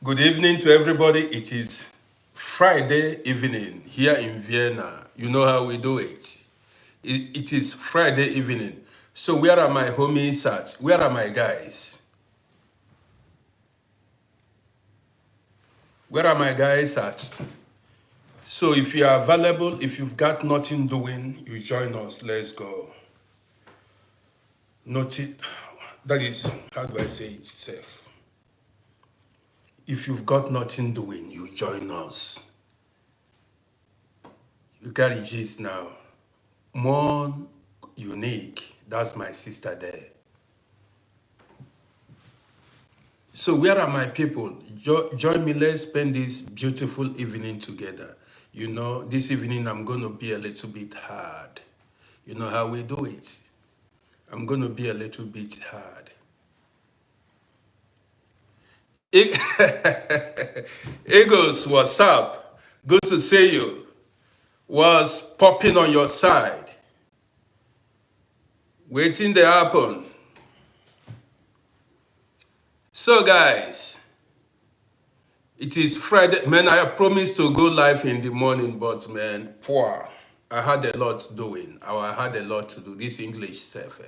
Good evening to everybody. It is Friday evening here in Vienna. You know how we do it. It is Friday evening. So where are my homies at? Where are my guys? Where are my guys at? So if you are available, if you've got nothing doing, you join us. Let's go. Nothing. That is, how do I say it safe? If you've got nothing doing, you join us. You got a gist now. More unique. That's my sister there. So where are my people? Join me. Let's spend this beautiful evening together. You know, this evening I'm going to be a little bit hard. You know how we do it. I'm going to be a little bit hard. Eagles, what's up? Good to see you. What's popping on your side? Waiting to happen. So guys, it is Friday. Man, I promised to go live in the morning, but man, poor. I had a lot doing. I had a lot to do. This English stuff.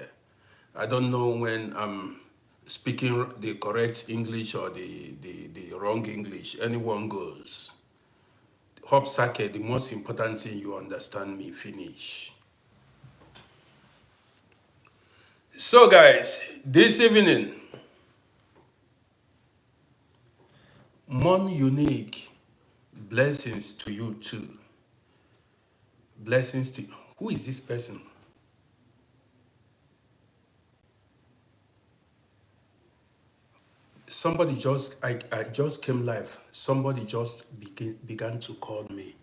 I don't know when I'm speaking the correct English or the wrong English. Anyone goes. Hop Sake, the most important thing you understand me, finish. So guys, this evening, Mon Unique, blessings to you too. Blessings to you. Who is this person? Somebody just, I just came live. Somebody just began to call me.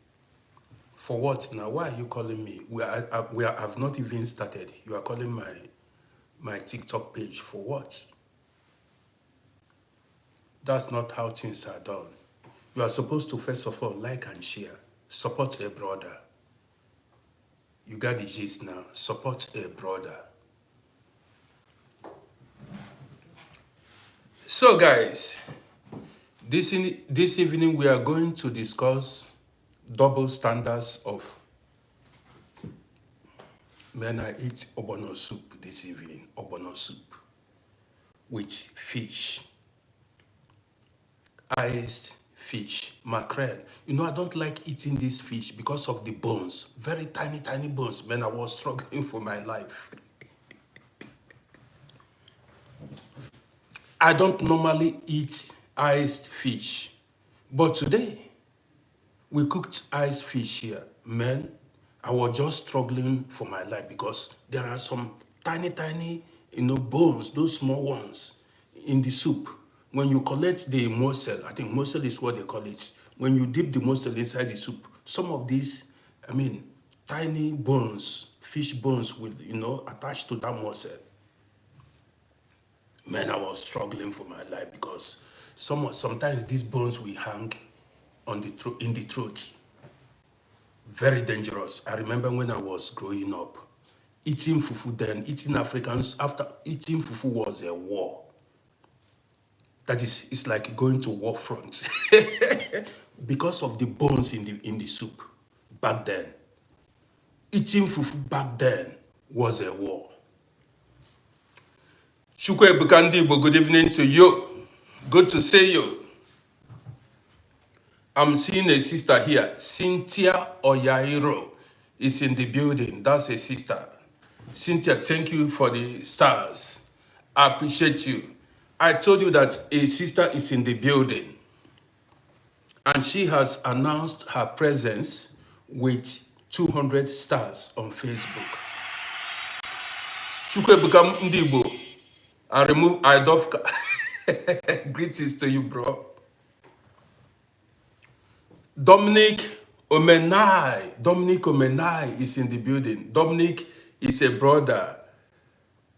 For what now? Why are you calling me? I've not even started. You are calling my TikTok page for what? That's not how things are done. You are supposed to, first of all, like and share. Support a brother. You got the gist now. Support a brother. So guys, this evening we are going to discuss double standards of men. I eat obono soup this evening, obono soup with fish, iced fish, mackerel. You know, I don't like eating this fish because of the bones, very tiny, tiny bones. Man, I was struggling for my life. I don't normally eat iced fish, but today, we cooked iced fish here. Man, I was just struggling for my life because there are some tiny, tiny, bones, those small ones in the soup. When you collect the morsel, I think morsel is what they call it. When you dip the morsel inside the soup, some of these, tiny bones, fish bones will, attached to that morsel. Man, I was struggling for my life because sometimes these bones will hang on the in the throat. Very dangerous. I remember when I was growing up, eating fufu then, eating Africans, after eating fufu was a war. That is, it's like going to war front. Because of the bones in the soup back then. Eating fufu back then was a war. Chukwe Bukandibo, good evening to you. Good to see you. I'm seeing a sister here. Cynthia Oyairo is in the building. That's a sister. Cynthia, thank you for the stars. I appreciate you. I told you that a sister is in the building. And she has announced her presence with 200 stars on Facebook. Chukwuebuka Ndibo. I doff. Greetings to you, bro. Dominic Omenai is in the building. Dominic is a brother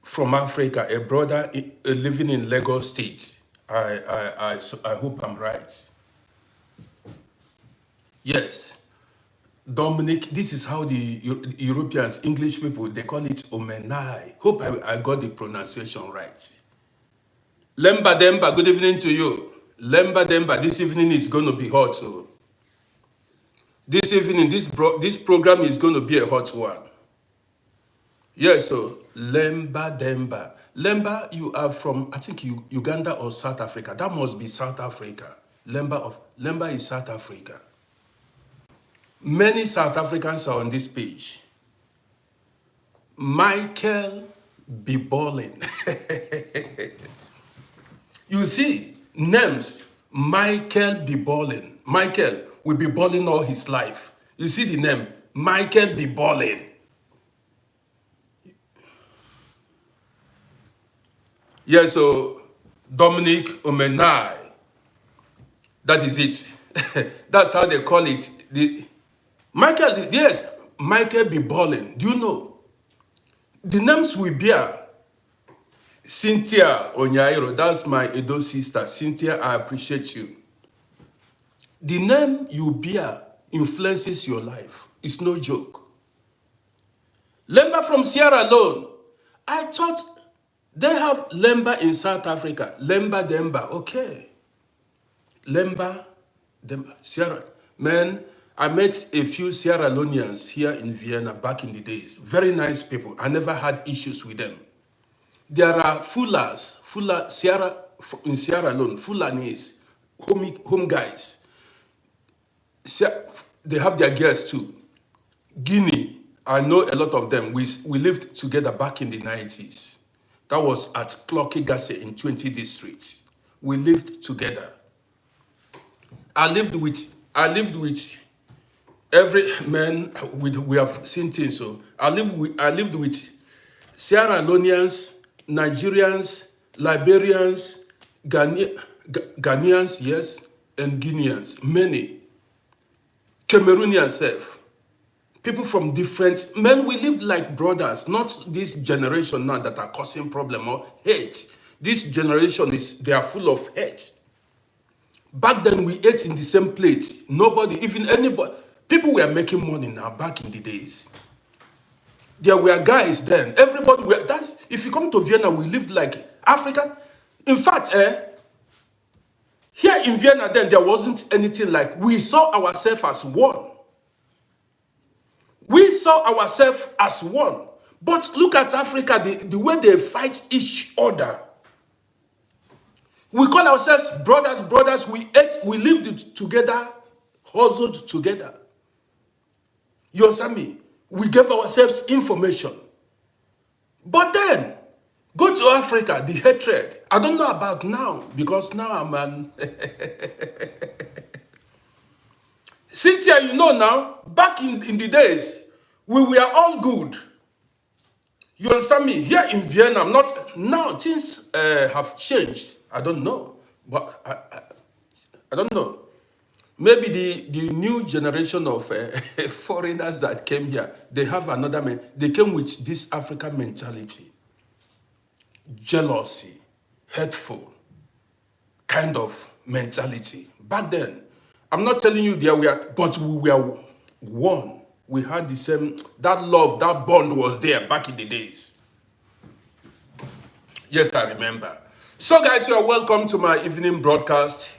from Africa, a brother living in Lagos State. I hope I'm right. Yes. Dominic, this is how the Europeans, English people, they call it Omenai. Hope I got the pronunciation right. Lemba Demba, good evening to you. Lemba Demba, this evening is going to be hot. So this evening, this program is going to be a hot one. Yes, so Lemba Demba. Lemba, you are from, I think, Uganda or South Africa. That must be South Africa. Lemba is South Africa. Many South Africans are on this page. Michael be balling. You see, names, Michael be balling. Michael will be balling all his life. You see the name, Michael be balling. Yes, so Dominic Omenai, that is it. That's how they call it. Michael, yes, Michael be balling. Do you know? The names we bear, Cynthia Onyairo, that's my Edo sister. Cynthia, I appreciate you. The name you bear influences your life. It's no joke. Lemba from Sierra Leone. I thought they have Lemba in South Africa. Lemba Demba, okay. Lemba Demba, Sierra. Man, I met a few Sierra Leoneans here in Vienna back in the days. Very nice people. I never had issues with them. There are Fulas, in Sierra Leone, Fulanese, home guys. They have their girls too. Guinea, I know a lot of them. We lived together back in the 90s. That was at Clocky Gasse in 20 districts. We lived together. I lived with every man. We have seen things. So I lived with Sierra Leoneans, Nigerians, Liberians, Ghanaians, yes, and Guineans, many. Cameroonians self. People from different, men, we lived like brothers, not this generation now that are causing problem or hate. This generation they are full of hate. Back then we ate in the same plate. Nobody, even anybody, people were making money now back in the days. There were guys then. Everybody were, if you come to Vienna, we lived like African. In fact, here in Vienna then, there wasn't anything like, we saw ourselves as one. We saw ourselves as one. But look at Africa, the way they fight each other. We call ourselves brothers. We ate, we lived together, hustled together. You understand me? We gave ourselves information. But then, go to Africa, the hatred. I don't know about now, because now I'm an... Cynthia, you know now, back in the days, we were all good. You understand me? Here in Vienna, not now, things have changed. I don't know. But I don't know. Maybe the new generation of foreigners that came here, they have another, they came with this African mentality. Jealousy, hateful kind of mentality. Back then, I'm not telling you there were, but we were one. We had the same, that love, that bond was there back in the days. Yes, I remember. So guys, you are welcome to my evening broadcast.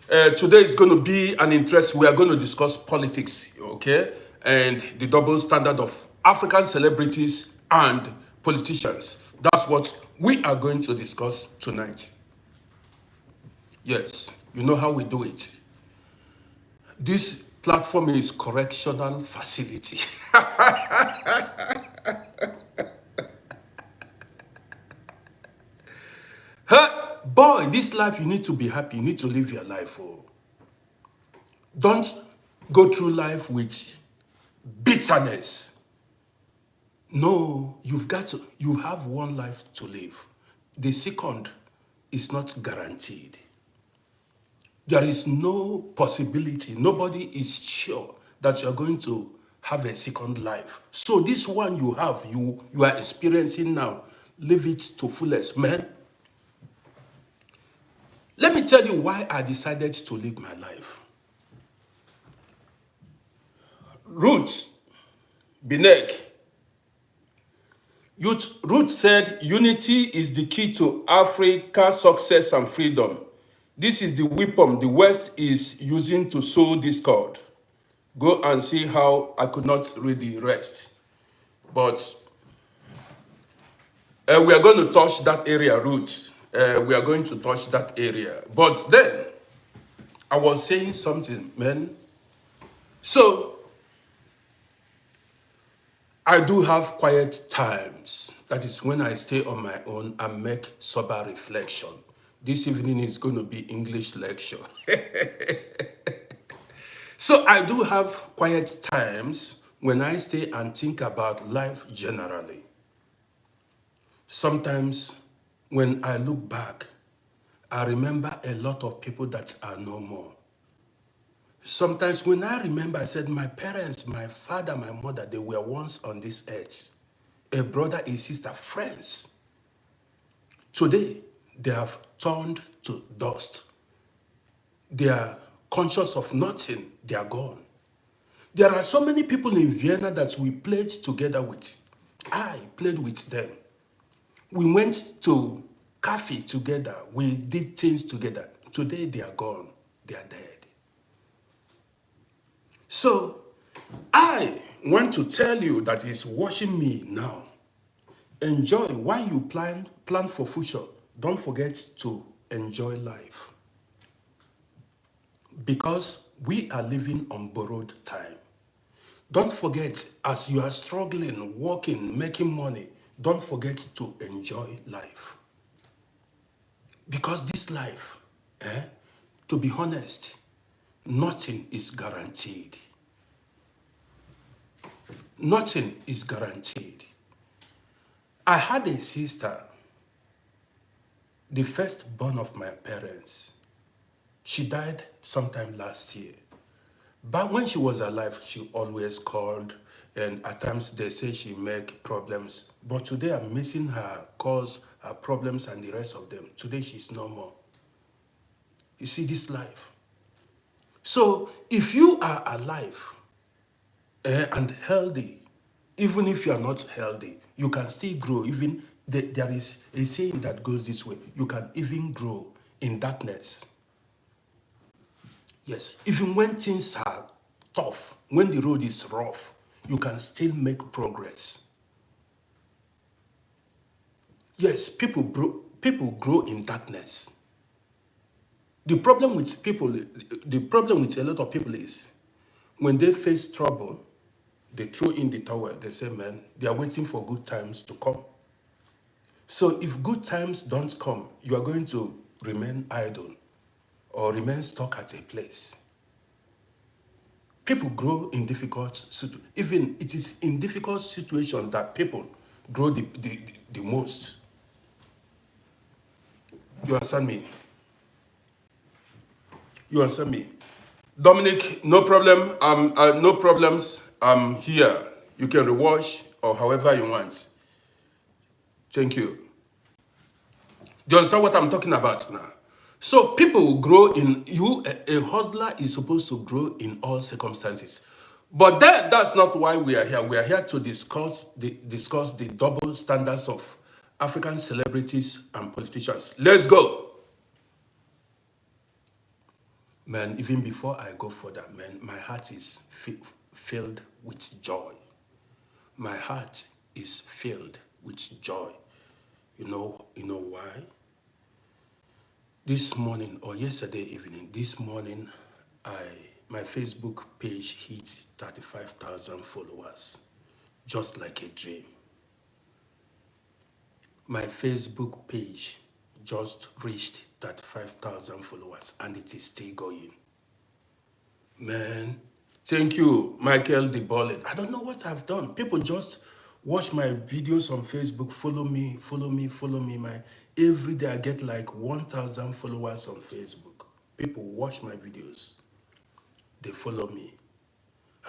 Today is going to be an interest. We are going to discuss politics, okay? And the double standard of African celebrities and politicians. That's what we are going to discuss tonight. Yes, you know how we do it. This platform is correctional facility. Boy, this life, you need to be happy. You need to live your life. Oh. Don't go through life with bitterness. No, you have one life to live. The second is not guaranteed. There is no possibility. Nobody is sure that you're going to have a second life. So this one you have, you are experiencing now, live it to fullest, man. Let me tell you why I decided to live my life. Ruth Binek. Ruth said, unity is the key to Africa's success and freedom. This is the weapon the West is using to sow discord. Go and see how I could not read the rest. But we are going to touch that area, roots. We are going to touch that area. But then, I was saying something, man. So, I do have quiet times. That is when I stay on my own and make sober reflection. This evening is going to be English lecture. So I do have quiet times when I stay and think about life generally. Sometimes when I look back, I remember a lot of people that are no more. Sometimes when I remember, I said, my parents, my father, my mother, they were once on this earth. A brother, a sister, friends. Today, they have turned to dust. They are conscious of nothing. They are gone. There are so many people in Vienna that we played together with. I played with them. We went to cafe together. We did things together. Today, they are gone. They are dead. So, I want to tell you that it's watching me now. Enjoy while you plan for future. Don't forget to enjoy life. Because we are living on borrowed time. Don't forget, as you are struggling, working, making money, don't forget to enjoy life. Because this life, to be honest, nothing is guaranteed. Nothing is guaranteed. I had a sister, the firstborn of my parents. She died sometime last year. But when she was alive, she always called, and at times they say she make problems. But today I'm missing her calls, her problems, and the rest of them. Today she's no more. You see this life. So if you are alive and healthy, even if you are not healthy, you can still grow. Even there is a saying that goes this way: you can even grow in darkness. Yes, even when things are tough, when the road is rough, you can still make progress. Yes, people grow in darkness. The problem with a lot of people is when they face trouble, they throw in the towel. They say, man, they are waiting for good times to come. So if good times don't come, you are going to remain idle or remain stuck at a place. People grow in difficult situations. Even it is in difficult situations that people grow the most. You understand me? You understand me? Dominic, no problem. No problems. I'm here. You can rewatch or however you want. Thank you. Do you understand what I'm talking about now? So people will grow in you. A hustler is supposed to grow in all circumstances. But that's not why we are here. We are here to discuss the double standards of African celebrities and politicians. Let's go. Man, even before I go further, man, my heart is filled with joy. My heart is filled with joy. You know why? This morning or yesterday evening, my Facebook page hit 35,000 followers, just like a dream. My Facebook page just reached 35,000 followers and it is still going. Man, thank you, Michael the Bullet. I don't know what I've done. People just watch my videos on Facebook, follow me. Every day I get like 1,000 followers on Facebook. People watch my videos. They follow me.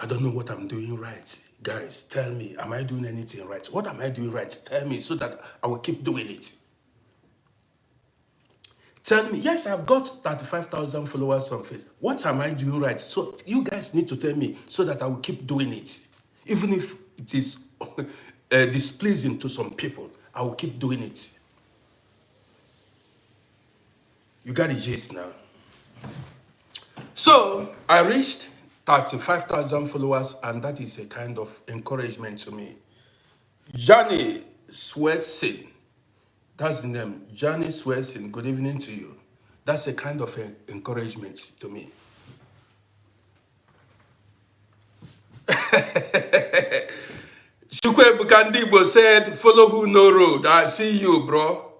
I don't know what I'm doing right. Guys, tell me, am I doing anything right? What am I doing right? Tell me so that I will keep doing it. Tell me, yes, I've got 35,000 followers on Facebook. What am I doing right? So you guys need to tell me so that I will keep doing it. Even if it is displeasing to some people, I will keep doing it. You got the gist now. So I reached 35,000 followers, and that is a kind of encouragement to me. Johnny Swesin, that's the name. Johnny Swesin, good evening to you. That's a kind of encouragement to me. Chukwe Bukandibo said, follow who no road. I see you, bro.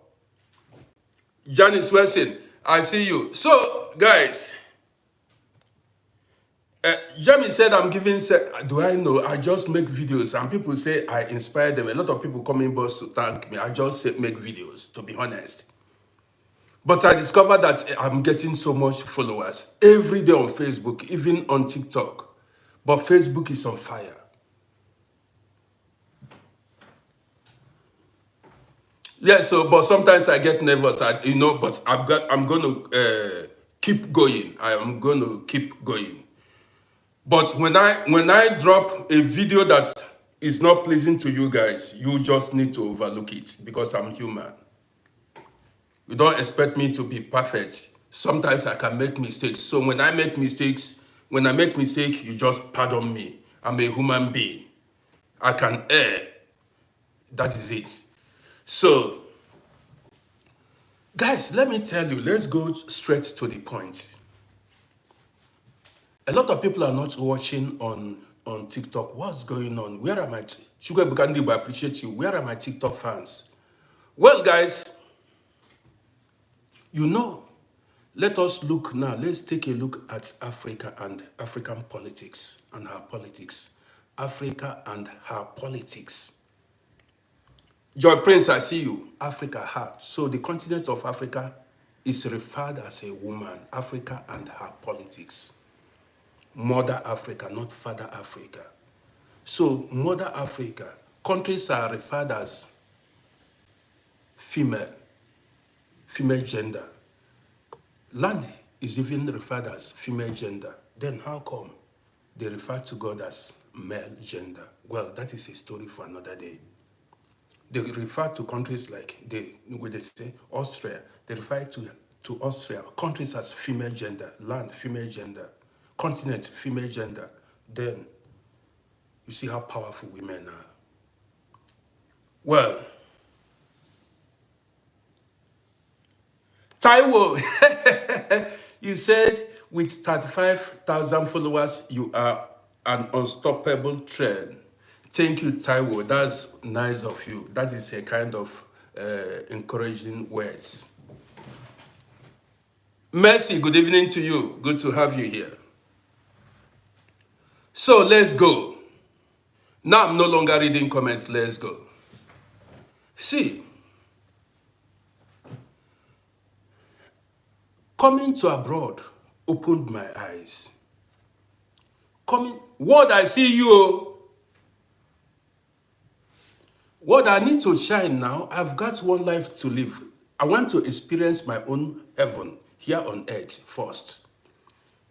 Johnny Swesin, I see you. So, guys, Jamie said, I'm giving, do I know? I just make videos, and people say I inspire them. A lot of people come in boss to thank me. I just say, make videos, to be honest. But I discovered that I'm getting so much followers every day on Facebook, even on TikTok. But Facebook is on fire. Yeah, so, but sometimes I get nervous, but I'm going to keep going. I am going to keep going. But when I drop a video that is not pleasing to you guys, you just need to overlook it because I'm human. You don't expect me to be perfect. Sometimes I can make mistakes. So when I make mistakes, you just pardon me. I'm a human being. I can err. That is it. So, guys, let me tell you, let's go straight to the point. A lot of people are not watching on TikTok. What's going on? Where are my Sugar Bukandibo? I appreciate you. Where are my TikTok fans? Well, guys, you know, let us look now. Let's take a look at Africa and African politics and her politics. Africa and her politics. Joy Prince, I see you. Africa, her. So the continent of Africa is referred as a woman. Africa and her politics. Mother Africa, not Father Africa. So Mother Africa, countries are referred as female gender. Land is even referred as female gender. Then how come they refer to God as male gender? Well, that is a story for another day. They refer to countries like, they say Austria. They refer to Austria, countries as female gender, land, female gender, continent, female gender. Then you see how powerful women are. Well, Taiwo, you said with 35,000 followers, you are an unstoppable trend. Thank you, Taiwo. That's nice of you. That is a kind of encouraging words. Mercy, good evening to you. Good to have you here. So let's go. Now I'm no longer reading comments. Let's go. See, coming to abroad opened my eyes. What I see you. What I need to shine now, I've got one life to live. I want to experience my own heaven here on earth first.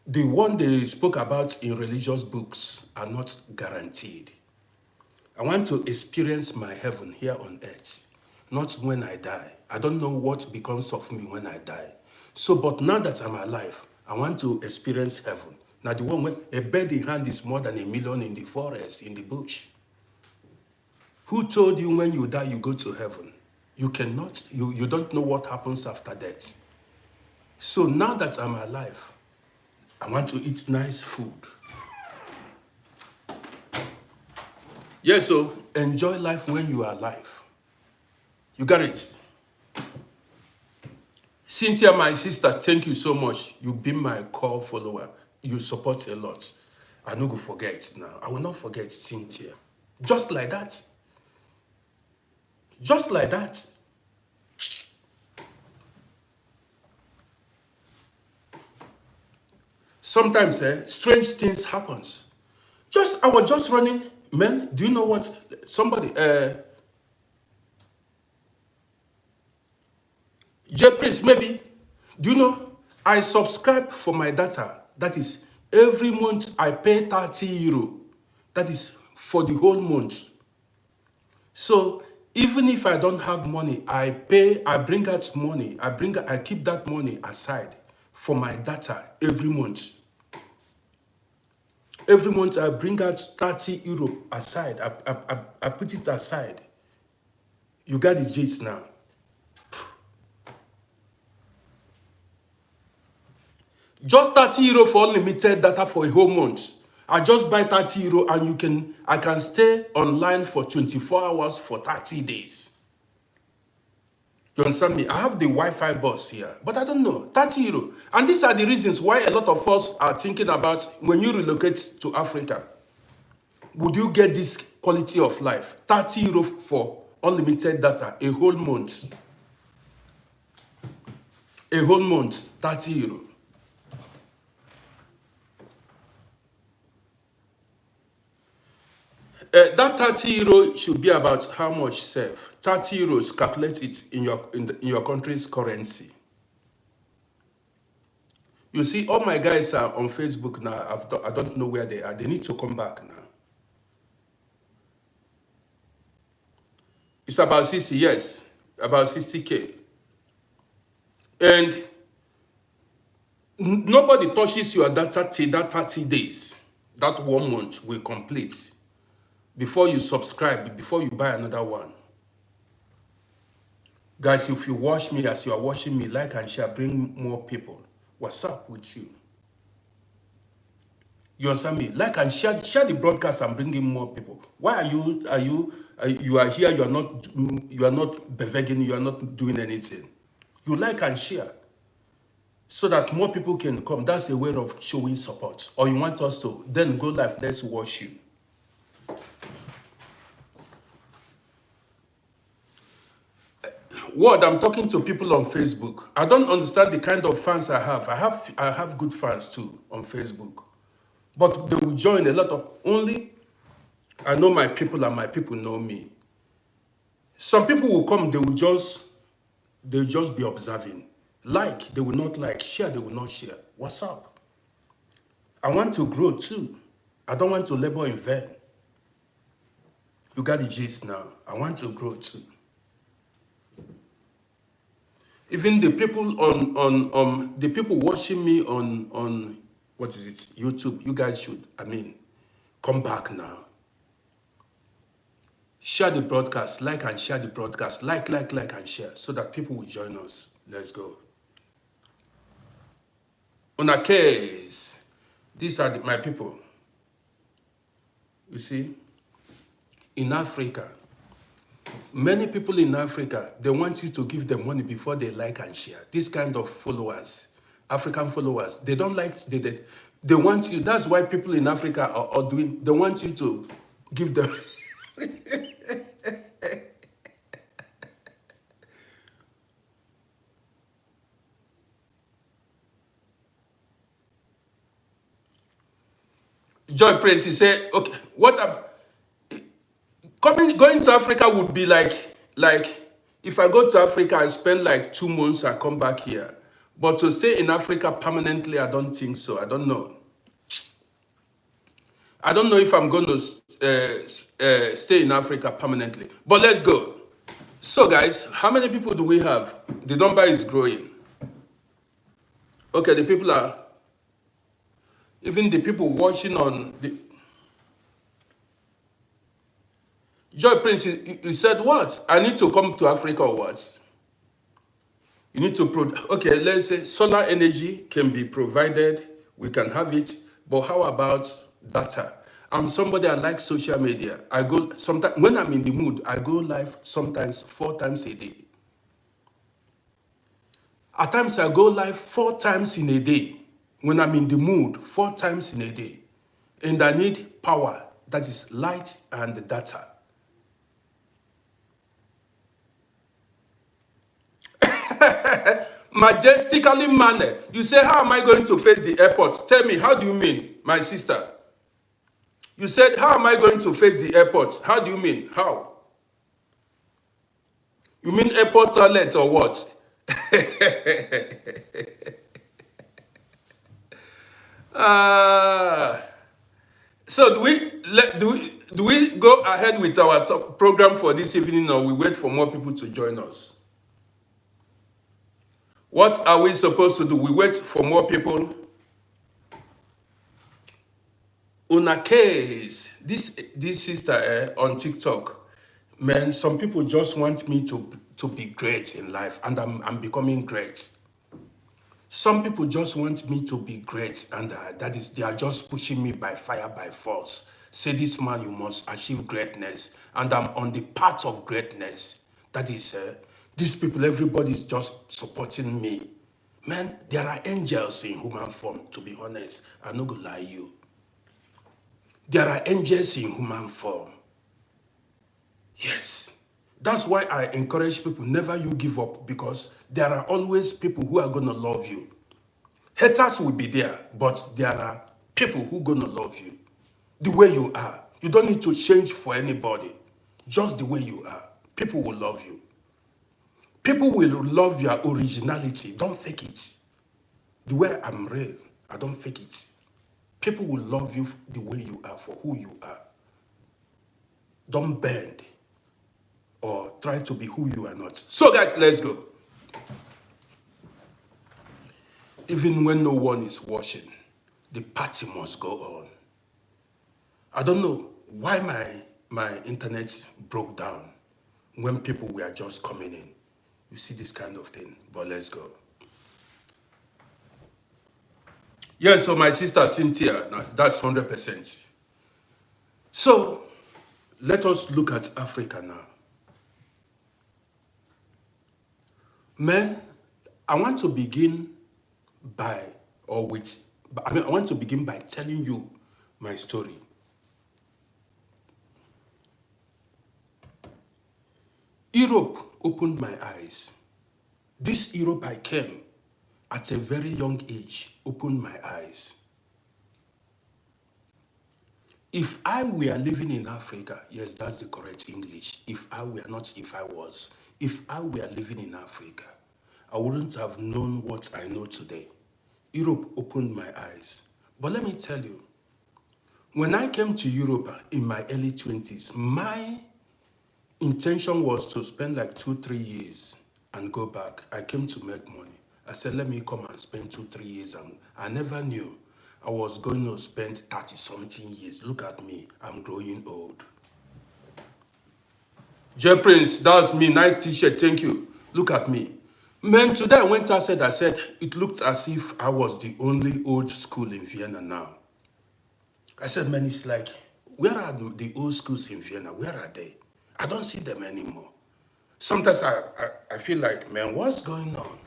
The one they spoke about in religious books are not guaranteed. I want to experience my heaven here on earth, not when I die. I don't know what becomes of me when I die. So, but now that I'm alive, I want to experience heaven. Now, the one when a bird in hand is more than a million in the forest, in the bush. Who told you when you die, you go to heaven? You cannot, you don't know what happens after death. So now that I'm alive, I want to eat nice food. Yes, so enjoy life when you are alive. You got it? Cynthia, my sister, thank you so much. You've been my core follower. You support a lot. I no go forget now. I will not forget Cynthia. Just like that. Just like that. Sometimes strange things happens. I was just running, man. Do you know what? Somebody, J Prince, maybe. Do you know? I subscribe for my data. That is, every month I pay 30 euro. That is for the whole month. So Even if I don't have money, I bring out money. I keep that money aside for my data every month. Every month I bring out 30 euro aside. I put it aside. You got the gist now. Just 30 euro for unlimited data for a whole month. I just buy 30 euro and I can stay online for 24 hours for 30 days. You understand me? I have the Wi-Fi bus here, but I don't know, 30 euro. And these are the reasons why a lot of us are thinking about when you relocate to Africa, would you get this quality of life? 30 euro for unlimited data, a whole month. A whole month, 30 euro. That 30 euro should be about how much save? 30 euros, calculate it in your country's currency. You see, all my guys are on Facebook now. I don't know where they are. They need to come back now. It's about 60, yes, about 60K. And nobody touches your data till that 30 days. That 1 month will complete before you subscribe, before you buy another one. Guys, if you watch me as you are watching me, like and share, bring more people. What's up with you? You understand me? Like and share the broadcast and bring in more people. Why you are here? You are not begging. You are not doing anything. You like and share so that more people can come. That's a way of showing support. Or you want us to then go live? Let's watch you. Word, I'm talking to people on Facebook. I don't understand the kind of fans I have. I have good fans too on Facebook. But they will join a lot of only. I know my people and my people know me. Some people will come, they'll just be observing. Like, they will not like. Share, they will not share. What's up? I want to grow too. I don't want to labor in vain. You got the gist now. I want to grow too. Even the people on the people watching me on what is it, YouTube, you guys should, come back now. Share the broadcast, like and share the broadcast, like and share, so that people will join us. Let's go. On a case, these are my people. You see, in Africa, many people in Africa, they want you to give them money before they like and share. This kind of followers, African followers, they don't like, they want you, that's why people in Africa are doing, they want you to give them. Joy Prince, he said, okay, going to Africa would be like if I go to Africa and spend like 2 months, I come back here. But to stay in Africa permanently, I don't think so. I don't know. I don't know if I'm going to stay in Africa permanently. But let's go. So guys, how many people do we have? The number is growing. Okay, the people are, even the people watching on the, Joy Prince, he said, what? I need to come to Africa or what? You need to, okay, let's say solar energy can be provided. We can have it. But how about data? I'm somebody, I like social media. I go, sometimes, when I'm in the mood, I go live sometimes 4 times a day. At times, I go live 4 times in a day. When I'm in the mood, 4 times in a day. And I need power, that is light and data. Majestically mannered. You say, how am I going to face the airport? Tell me, how do you mean, my sister? You said, how am I going to face the airport? How do you mean? How? You mean airport toilets or what? So do we do we go ahead with our program for this evening, or we wait for more people to join us? What are we supposed to do? We wait for more people. Una case, this sister on TikTok, man, some people just want me to be great in life, and I'm becoming great. Some people just want me to be great, and that is, they are just pushing me by fire, by force. Say, this man, you must achieve greatness, and I'm on the path of greatness. That is, these people, everybody is just supporting me. Man, there are angels in human form, to be honest. I'm not gonna lie you. There are angels in human form. Yes. That's why I encourage people, never you give up, because there are always people who are going to love you. Haters will be there, but there are people who are going to love you the way you are. You don't need to change for anybody. Just the way you are. People will love you. People will love your originality. Don't fake it. The way I'm real, I don't fake it. People will love you the way you are, for who you are. Don't bend or try to be who you are not. So guys, let's go. Even when no one is watching, the party must go on. I don't know why my internet broke down when people were just coming in. You see this kind of thing, but let's go. Yeah, so my sister Cynthia, that's 100%. So let us look at Africa now. Men, I want to begin by telling you my story. Europe opened my eyes. This Europe I came at a very young age opened my eyes. If I were living in Africa, yes, that's the correct English. If I were living in Africa, I wouldn't have known what I know today. Europe opened my eyes. But let me tell you, when I came to Europe in my early 20s, my intention was to spend like 2-3 years and go back. I came to make money. I said, let me come and spend 2-3 years. And I never knew I was going to spend 30-something years. Look at me, I'm growing old. J Prince, that's me, nice t-shirt, thank you. Look at me. Man, today I went outside, I said, it looked as if I was the only old school in Vienna now. I said, man, it's like, where are the old schools in Vienna? Where are they? I don't see them anymore. Sometimes I feel like, man, what's going on?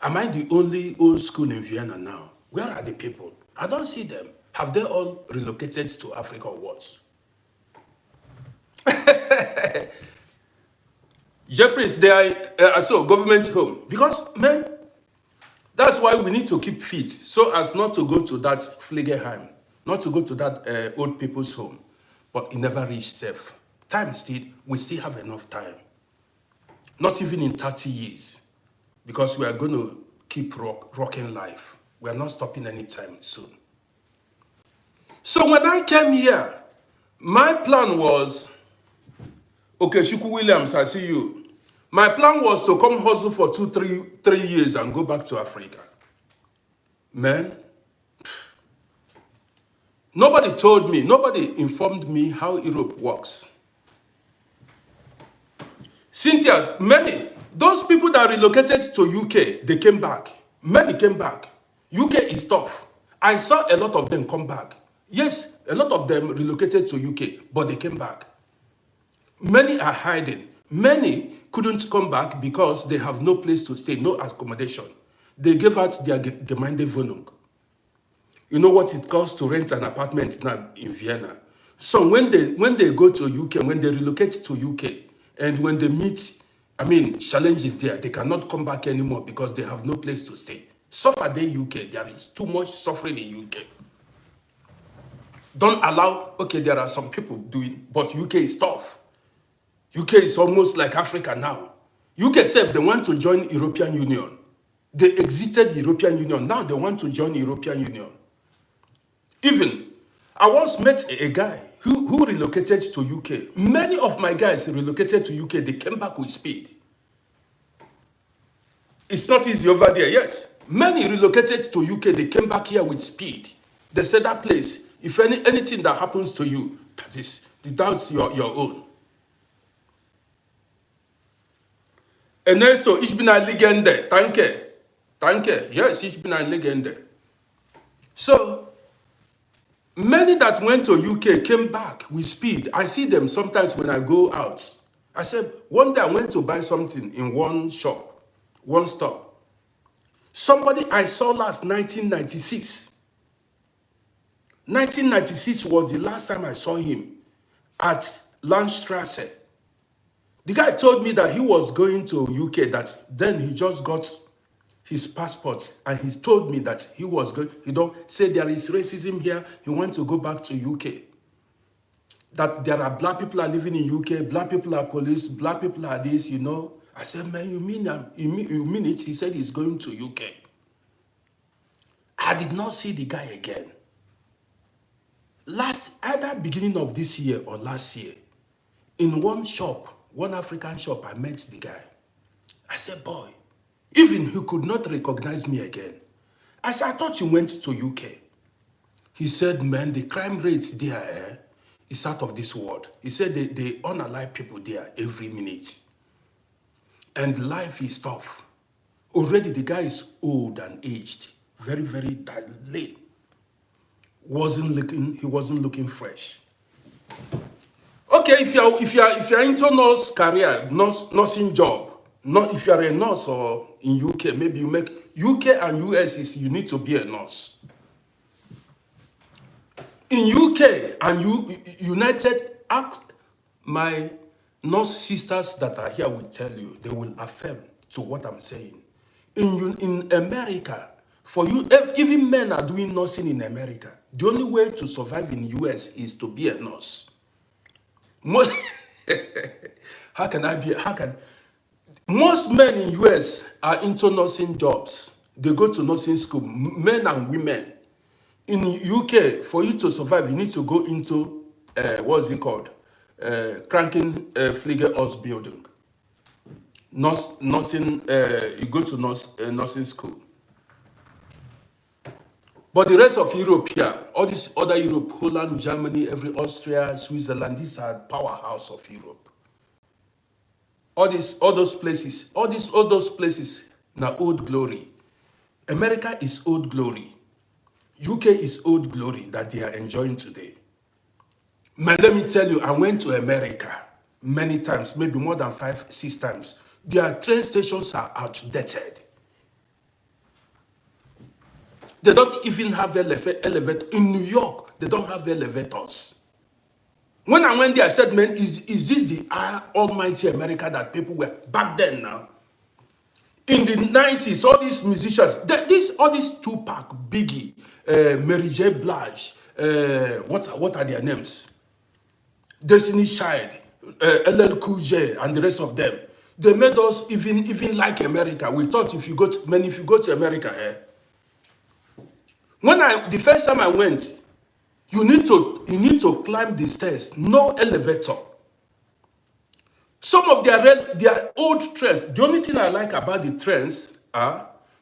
Am I the only old school in Vienna now? Where are the people? I don't see them. Have they all relocated to Africa or what? Jeffries, they are so government home. Because, man, that's why we need to keep fit, so as not to go to that Pflegeheim, not to go to that old people's home. But it never reached safe. We still have enough time. Not even in 30 years. Because we are going to keep rocking life. We are not stopping anytime soon. So when I came here, my plan was, okay, Shuku Williams, I see you. My plan was to come hustle for 2-3 years and go back to Africa. Man, nobody told me, nobody informed me how Europe works. Cynthia, those people that relocated to UK, they came back. Many came back. UK is tough. I saw a lot of them come back. Yes, a lot of them relocated to UK, but they came back. Many are hiding. Many couldn't come back because they have no place to stay, no accommodation. They gave out their Gemeindewohnung. You know what it costs to rent an apartment now in Vienna? So when they go to UK, when they relocate to UK, and when they meet, challenges there, they cannot come back anymore because they have no place to stay. Suffer the UK, there is too much suffering in UK. Don't allow, okay, there are some people doing, but UK is tough. UK is almost like Africa now. UK said they want to join European Union. They exited European Union. Now they want to join European Union. Even, I once met a guy who relocated to UK. Many of my guys relocated to UK. They came back with speed. It's not easy over there, yes. Many relocated to UK. They came back here with speed. They said that place, if anything that happens to you, that's your own. Ernesto, ich bin eine Legende. Danke. Danke. Yes, ich bin eine Legende. So, many that went to UK came back with speed. I see them sometimes when I go out. I said, one day I went to buy something in one shop, one store. Somebody I saw last 1996. 1996 was the last time I saw him at Landstrasse. The guy told me that he was going to UK, that then he just got his passport, and he told me that he was going, say there is racism here, he wants to go back to UK. That there are black people are living in UK, black people are police, black people are this, I said, man, you mean it? He said he's going to UK. I did not see the guy again. Either beginning of this year or last year, in one shop, one African shop, I met the guy. I said, boy, even he could not recognize me again. I said, I thought you went to UK. He said, man, the crime rate there is out of this world. He said they unalive people there every minute. And life is tough. Already the guy is old and aged. Very, very late. He wasn't looking fresh. Okay, if you're into nurse career, nursing job, not if you're a nurse or in UK, maybe you make UK and US is you need to be a nurse. In UK and United, ask my nurse sisters that are here will tell you, they will affirm to what I'm saying. In America, for you, even men are doing nursing in America. The only way to survive in US is to be a nurse. Most men in US are into nursing jobs. They go to nursing school, men and women. In UK, for you to survive, you need to go into what's it called? Cranking Fliegerhaus building. Nursing, you go to nursing school. But the rest of Europe here, all this other Europe, Holland, Germany, Austria, Switzerland, these are powerhouse of Europe. All those places, now old glory. America is old glory. UK is old glory that they are enjoying today. Man, let me tell you, I went to America many times, maybe more than 5, 6 times. Their train stations are outdated. They don't even have elevator. In New York, they don't have elevators. When I went there, I said, man, is this the almighty America that people were back then now? In the 90s, all these musicians, all these Tupac, Biggie, Mary J. Blige, what are their names? Destiny Child, LL Cool J, and the rest of them. They made us even like America. We thought if you go to America, the first time I went, you need to climb the stairs, no elevator. Some of their old trains, the only thing I like about the trains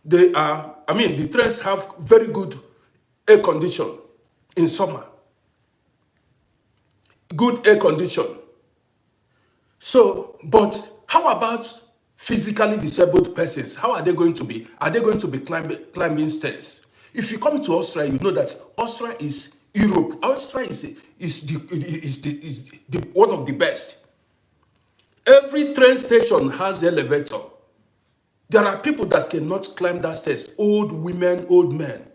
the trains have very good air condition in summer. Good air condition. So, but how about physically disabled persons? How are they going to be? Are they going to be climbing stairs? If you come to Austria, you know that Austria is Europe. Austria is one of the best. Every train station has an elevator. There are people that cannot climb that stairs. Old women, old men.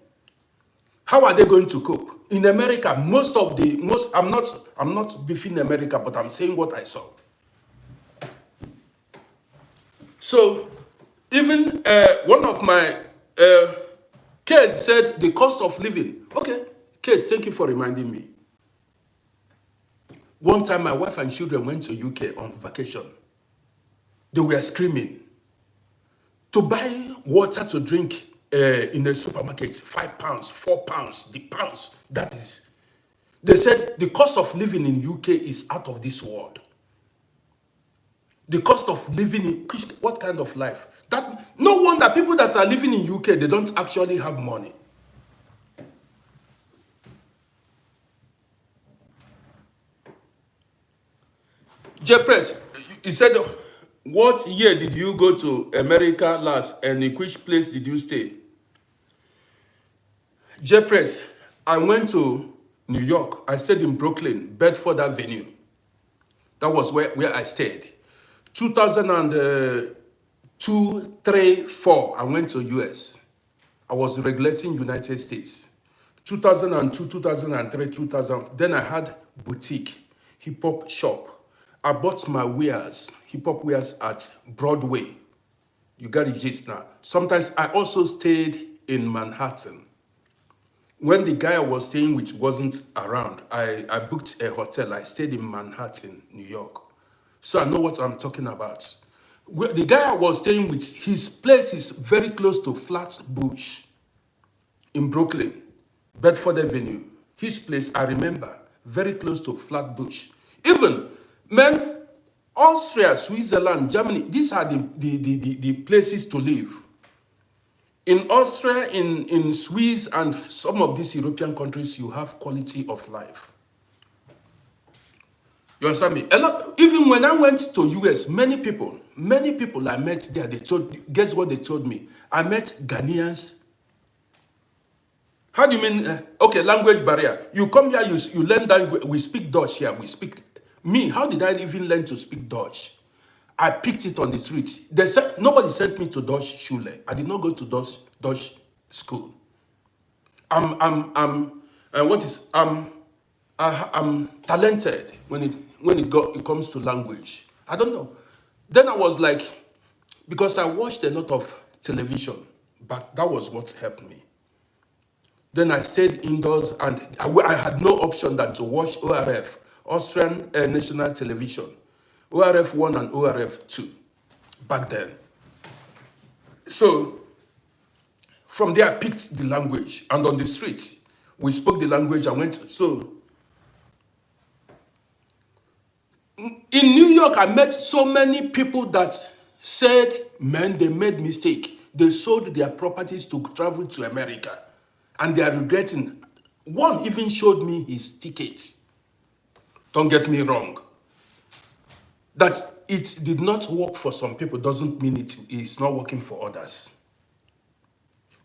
How are they going to cope? In America, I'm not beefing America, but I'm saying what I saw. So, even one of my Case said the cost of living. Okay, Case, thank you for reminding me. One time, my wife and children went to UK on vacation. They were screaming. To buy water to drink in the supermarket, £5, £4, the pounds. They said the cost of living in UK is out of this world. The cost of living in, what kind of life? That no wonder people that are living in UK, they don't actually have money. J-Press, you said, what year did you go to America last and in which place did you stay? J-Press, I went to New York. I stayed in Brooklyn, Bedford Avenue. That was where I stayed. 2002, 3, 4, I went to US. I was regulating United States. 2002, 2003, 2000. Then I had boutique, hip-hop shop. I bought my wares, hip-hop wares at Broadway. You got the gist now. Sometimes I also stayed in Manhattan. When the guy I was staying with wasn't around, I booked a hotel. I stayed in Manhattan, New York. So I know what I'm talking about. The guy I was staying with, his place is very close to Flatbush in Brooklyn, Bedford Avenue. His place, I remember, very close to Flatbush. Even, man, Austria, Switzerland, Germany, these are the places to live. In Austria, in Swiss, and some of these European countries, you have quality of life. You understand me? A lot, even when I went to US, many people I met there, guess what they told me? I met Ghanaians. How do you mean? Okay, language barrier. You come here, you learn language. We speak Dutch here. Me, how did I even learn to speak Dutch? I picked it on the streets. They said nobody sent me to Dutch Schule. I did not go to Dutch school. I'm talented when it comes to language. I don't know. Then I was like, because I watched a lot of television, but that was what helped me. Then I stayed indoors, and I had no option than to watch ORF, Austrian National Television, ORF 1 and ORF 2, back then. So from there, I picked the language, and on the streets, we spoke the language. I went, so in New York, I met so many people that said, man, they made mistake. They sold their properties to travel to America, and they are regretting. One even showed me his tickets. Don't get me wrong. That it did not work for some people doesn't mean it is not working for others.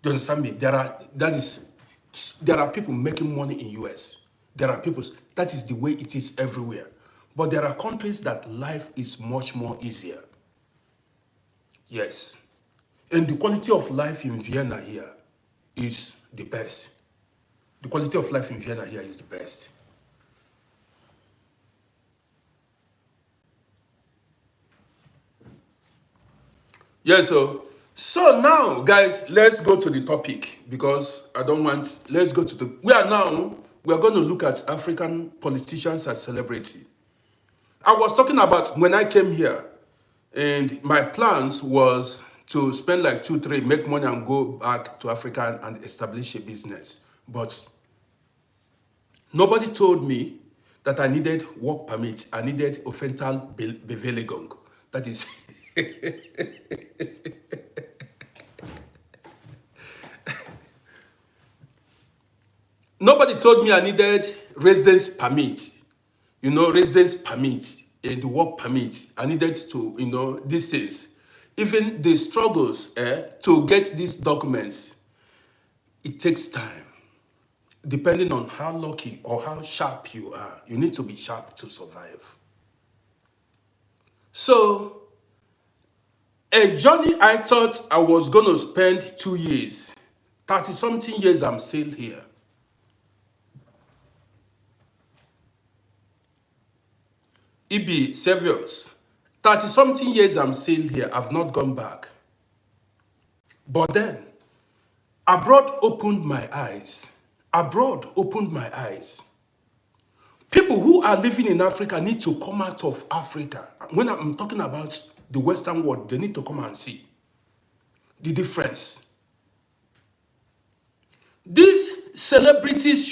Do you understand me? There are people making money in US. There are people, that is the way it is everywhere. But there are countries that life is much more easier. Yes. And the quality of life in Vienna here is the best. The quality of life in Vienna here is the best. Yeah, so now, guys, let's go to the topic, because I don't want, let's go to the, we are going to look at African politicians as celebrity. I was talking about when I came here, and my plans was to spend like 2, 3, make money and go back to Africa and establish a business. But nobody told me that I needed work permit. I needed Offental Beveligong. That is... Nobody told me I needed residence permit. You know, residence permit, the work permit. I needed to, you know, these things. Even the struggles to get these documents, it takes time. Depending on how lucky or how sharp you are, you need to be sharp to survive. So, a journey I thought I was going to spend 2 years, 30-something years, I'm still here. Ibi, serious. 30-something years, I'm still here. I've not gone back. But then, abroad opened my eyes. Abroad opened my eyes. People who are living in Africa need to come out of Africa. When I'm talking about the Western world, they need to come and see the difference. These celebrities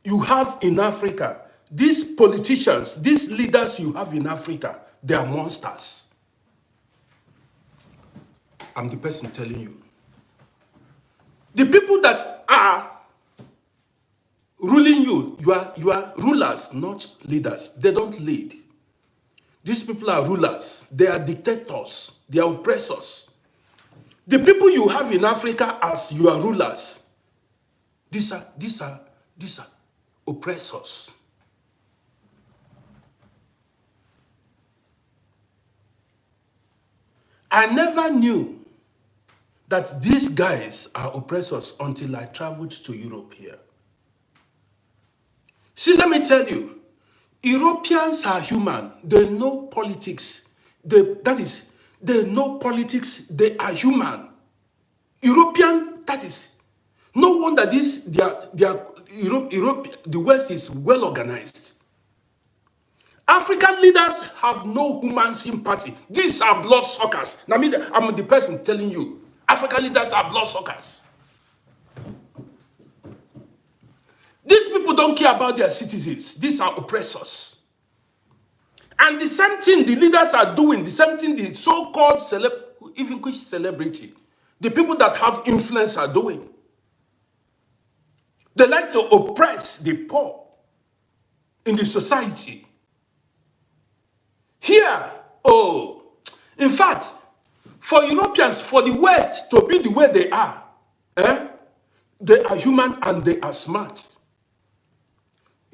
you have in Africa, these politicians, these leaders you have in Africa, they are monsters. I'm the person telling you. The people that are ruling you, you are rulers, not leaders. They don't lead. These people are rulers. They are dictators. They are oppressors. The people you have in Africa as your rulers, these are oppressors. I never knew that these guys are oppressors until I traveled to Europe here. See, let me tell you, Europeans are human. They know politics. They know politics. They are human. European, that is, no wonder the West is well organized. African leaders have no human sympathy. These are blood suckers. Now, I'm the person telling you, African leaders are blood suckers. These people don't care about their citizens. These are oppressors. And the same thing the leaders are doing, the same thing the so-called even which celebrity, the people that have influence are doing. They like to oppress the poor in the society. Here, in fact, for Europeans, for the West to be the way they are human and they are smart.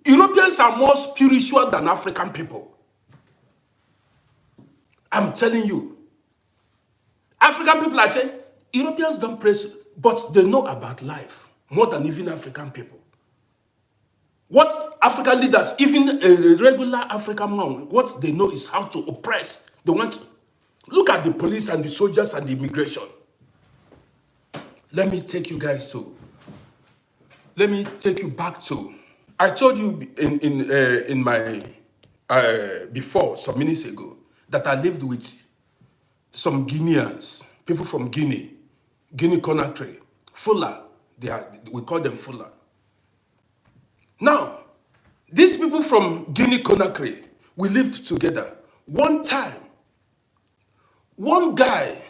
Europeans are more spiritual than African people. I'm telling you. African people are saying, Europeans don't pray, but they know about life more than even African people. What African leaders, even a regular African man, what they know is how to oppress. They want to look at the police and the soldiers and the immigration. Let me take you back to, I told you in my, before, some minutes ago, that I lived with some Guineans, people from Guinea Conakry, Fuller, we call them Fuller. Now, these people from Guinea Conakry, we lived together. One time, one guy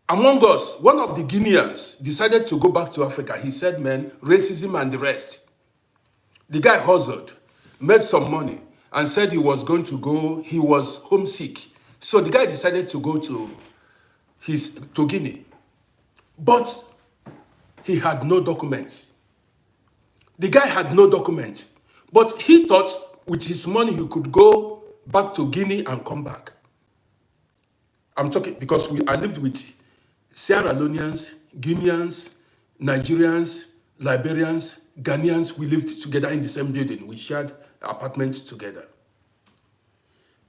among us, one of the Guineans, decided to go back to Africa. He said, man, racism and the rest. The guy hustled, made some money, and said he was going to go, he was homesick. So the guy decided to go to Guinea. But he had no documents. The guy had no documents. But he thought with his money he could go back to Guinea and come back. I'm talking because I lived with Sierra Leoneans, Guineans, Nigerians, Liberians, Ghanaians. We lived together in the same building. We shared apartments together.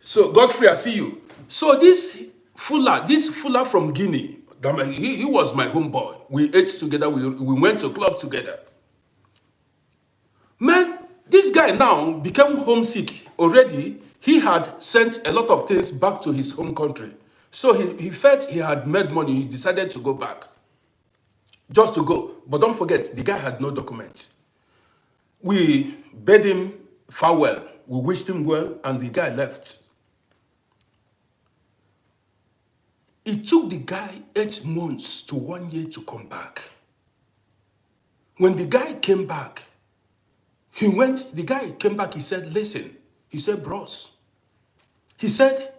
So Godfrey, I see you. So this Fuller from Guinea, he was my homeboy. We ate together. We went to a club together. Man, this guy now became homesick already. He had sent a lot of things back to his home country. So he felt he had made money. He decided to go back. Just to go. But don't forget, the guy had no documents. We bade him farewell. We wished him well, and the guy left. It took the guy 8 months to 1 year to come back. When the guy came back, the guy came back, he said, listen, he said, bros, he said,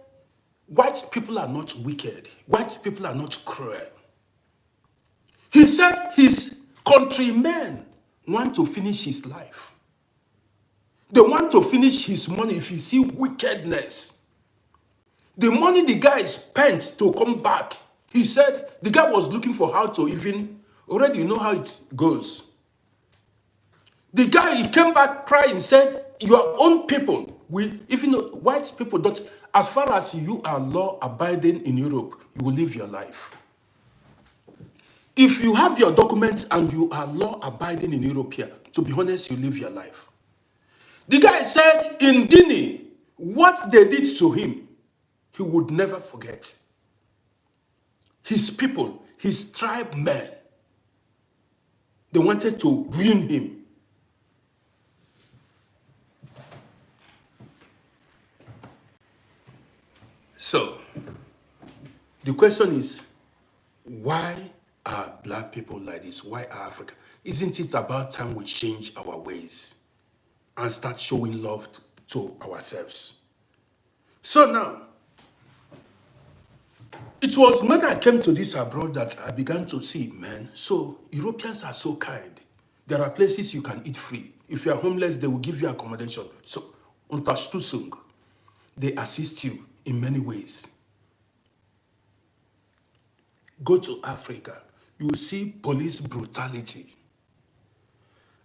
white people are not wicked. White people are not cruel. He said his countrymen want to finish his life. They want to finish his money if you see wickedness. The money the guy spent to come back, he said the guy was looking for how to even, already you know how it goes. The guy, he came back crying, said, your own people, even white people don't, as far as you are law-abiding in Europe, you will live your life. If you have your documents and you are law-abiding in Europe here, to be honest, you live your life. The guy said in Guinea, what they did to him, he would never forget. His people, his tribe men, they wanted to ruin him. The question is, why are black people like this? Why are Africa? Isn't it about time we change our ways and start showing love to ourselves? So now, it was when I came to this abroad that I began to see, man, so Europeans are so kind. There are places you can eat free. If you are homeless, they will give you accommodation. So, Unterstützung, they assist you in many ways. Go to Africa, you will see police brutality.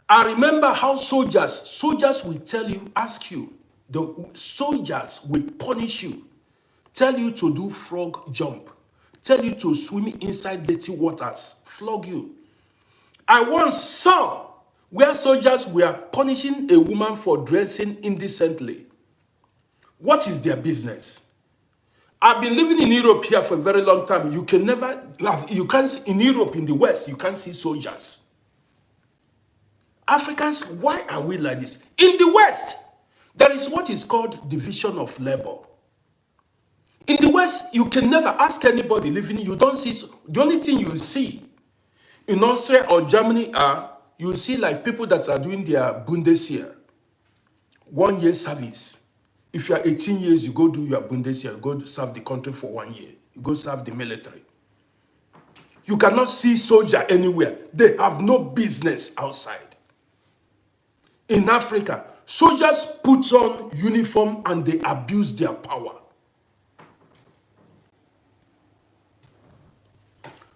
I remember how soldiers will tell you, ask you, the soldiers will punish you, tell you to do frog jump, tell you to swim inside dirty waters, flog you. I once saw where soldiers were punishing a woman for dressing indecently. What is their business? I've been living in Europe here for a very long time. You can never, you can't, in Europe, in the West, you can't see soldiers. Africans, why are we like this? In the West, there is what is called division of labor. In the West, you can never ask anybody living, you don't see, the only thing you see in Austria or Germany are, you see like people that are doing their Bundeswehr, 1 year service. If you are 18 years, you go do your Bundeswehr, you go serve the country for 1 year. You go serve the military. You cannot see soldier anywhere. They have no business outside. In Africa, soldiers put on uniform and they abuse their power.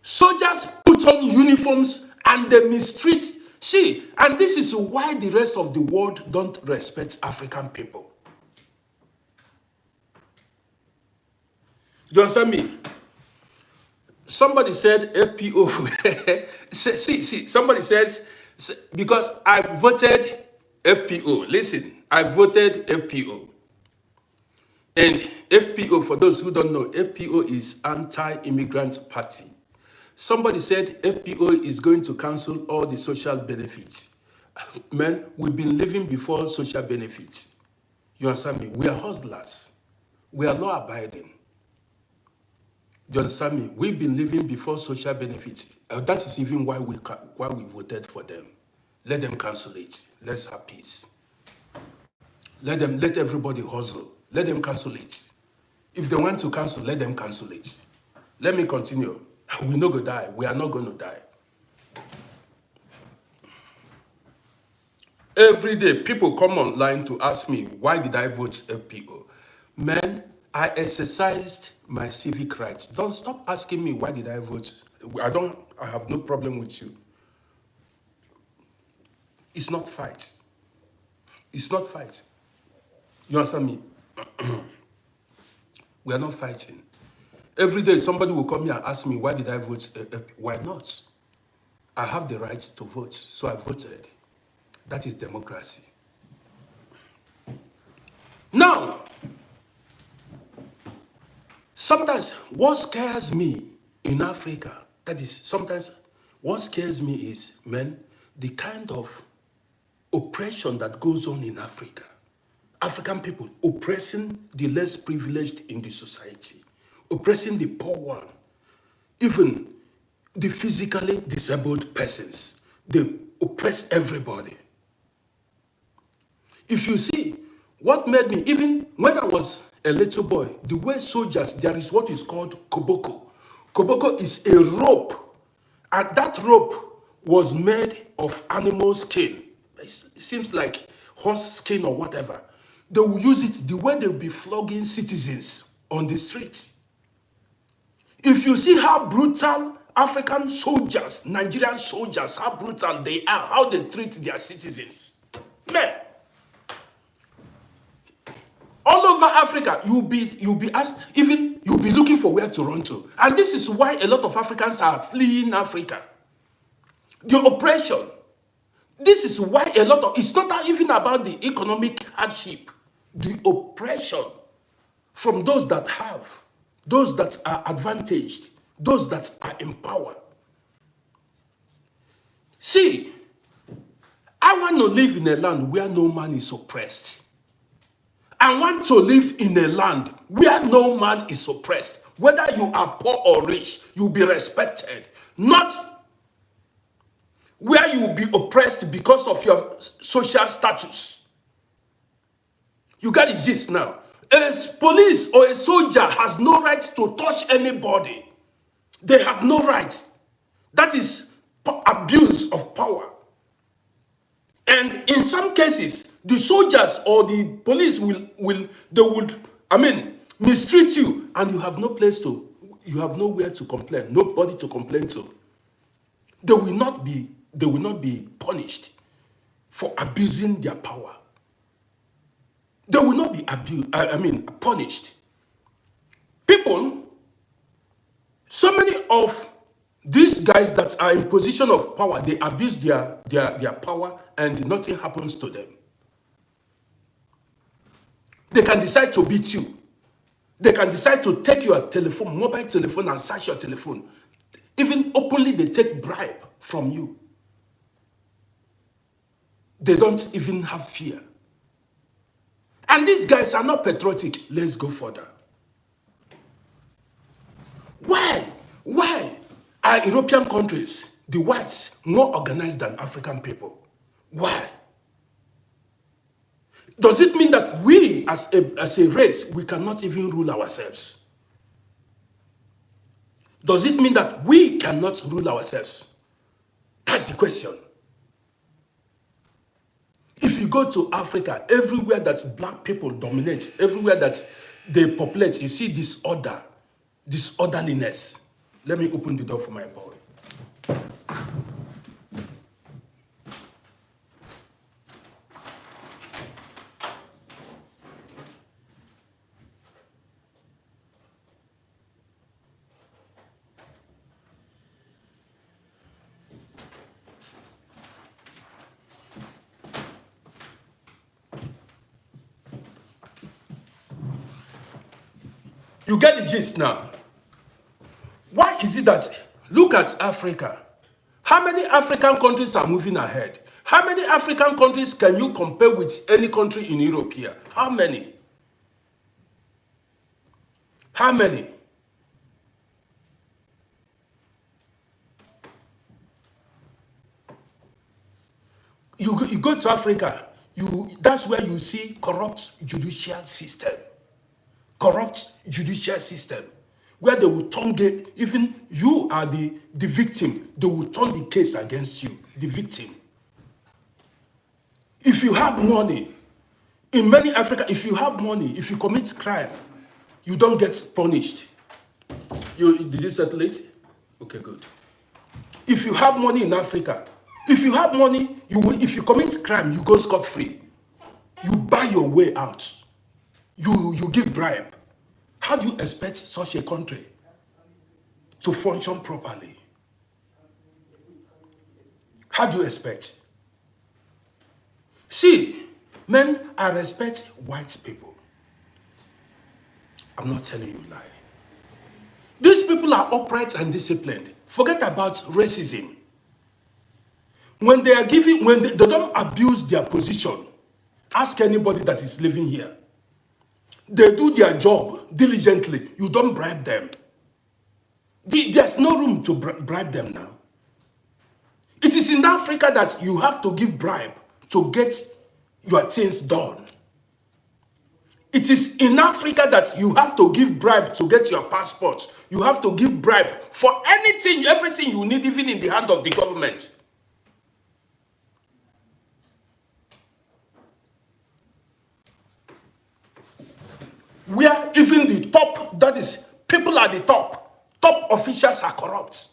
Soldiers put on uniforms and they mistreat. See, and this is why the rest of the world don't respect African people. Do you understand me? Somebody said FPO. see, somebody says, because I voted FPO. Listen, I voted FPO. And FPO, for those who don't know, FPO is Anti-Immigrant Party. Somebody said FPO is going to cancel all the social benefits. Man, we've been living before social benefits. You understand me? We are hustlers. We are law-abiding. You understand me? We've been living before social benefits. That is even why we voted for them. Let them cancel it. Let's have peace. Let everybody hustle. Let them cancel it. If they want to cancel, let them cancel it. Let me continue. We're not going to die. We are not going to die. Every day, people come online to ask me, why did I vote FPO? Man, I exercised my civic rights. Don't stop asking me, why did I vote? I have no problem with you. It's not fight. It's not fight. You understand me? We are not fighting. Every day, somebody will come here and ask me, why did I vote? Why not? I have the right to vote, so I voted. That is democracy. Now, sometimes what scares me in Africa, that is, sometimes what scares me is, man, the kind of oppression that goes on in Africa. African people oppressing the less privileged in the society, oppressing the poor one, even the physically disabled persons. They oppress everybody. If you see, what made me, even when I was a little boy, the way soldiers, there is what is called koboko. Koboko is a rope, and that rope was made of animal skin. It seems like horse skin or whatever. They will use it the way they will be flogging citizens on the street. If you see how brutal African soldiers, Nigerian soldiers, how brutal they are, how they treat their citizens, man. All over Africa, you'll be asked, even you'll be looking for where to run to. And this is why a lot of Africans are fleeing Africa. The oppression. This is why a lot of, it's not even about the economic hardship. The oppression from those that have, those that are advantaged, those that are in power. See, I want to live in a land where no man is oppressed. I want to live in a land where no man is oppressed. Whether you are poor or rich, you'll be respected. Not where you will be oppressed because of your social status. You got the gist now. A police or a soldier has no right to touch anybody. They have no right. That is abuse of power. And in some cases, the soldiers or the police mistreat you, and you have no place to, you have nowhere to complain, nobody to complain to. They will not be punished for abusing their power. They will not be punished. People, so many of these guys that are in position of power, they abuse their power and nothing happens to them. They can decide to beat you. They can decide to take your telephone, mobile telephone, and search your telephone. Even openly, they take bribe from you. They don't even have fear. And these guys are not patriotic. Let's go further. Why are European countries, the whites, more organized than African people? Why? Does it mean that we, as a race, we cannot even rule ourselves? Does it mean that we cannot rule ourselves? That's the question. If you go to Africa, everywhere that black people dominate, everywhere that they populate, you see disorder, disorderliness. Let me open the door for my boy. You get the gist now. Why is it that, look at Africa. How many African countries are moving ahead? How many African countries can you compare with any country in Europe here? How many? How many? You go to Africa, that's where you see corrupt judicial system. Corrupt judicial system. Where they will turn, even you are the victim, they will turn the case against you, the victim. If you have money, in many Africa, if you have money, if you commit crime, you don't get punished. Did you settle it? Okay, good. If you have money in Africa, if you have money, if you commit crime, you go scot-free. You buy your way out. You give bribe. How do you expect such a country to function properly? How do you expect? See, men, I respect white people. I'm not telling you a lie. These people are upright and disciplined. Forget about racism. When they are giving, when they don't abuse their position, ask anybody that is living here. They do their job diligently. You don't bribe them. There's no room to bribe them now. It is in Africa that you have to give bribe to get your things done. It is in Africa that you have to give bribe to get your passport. You have to give bribe for anything, everything you need, even in the hand of the government. Where even the top, that is, people at the top officials are corrupt.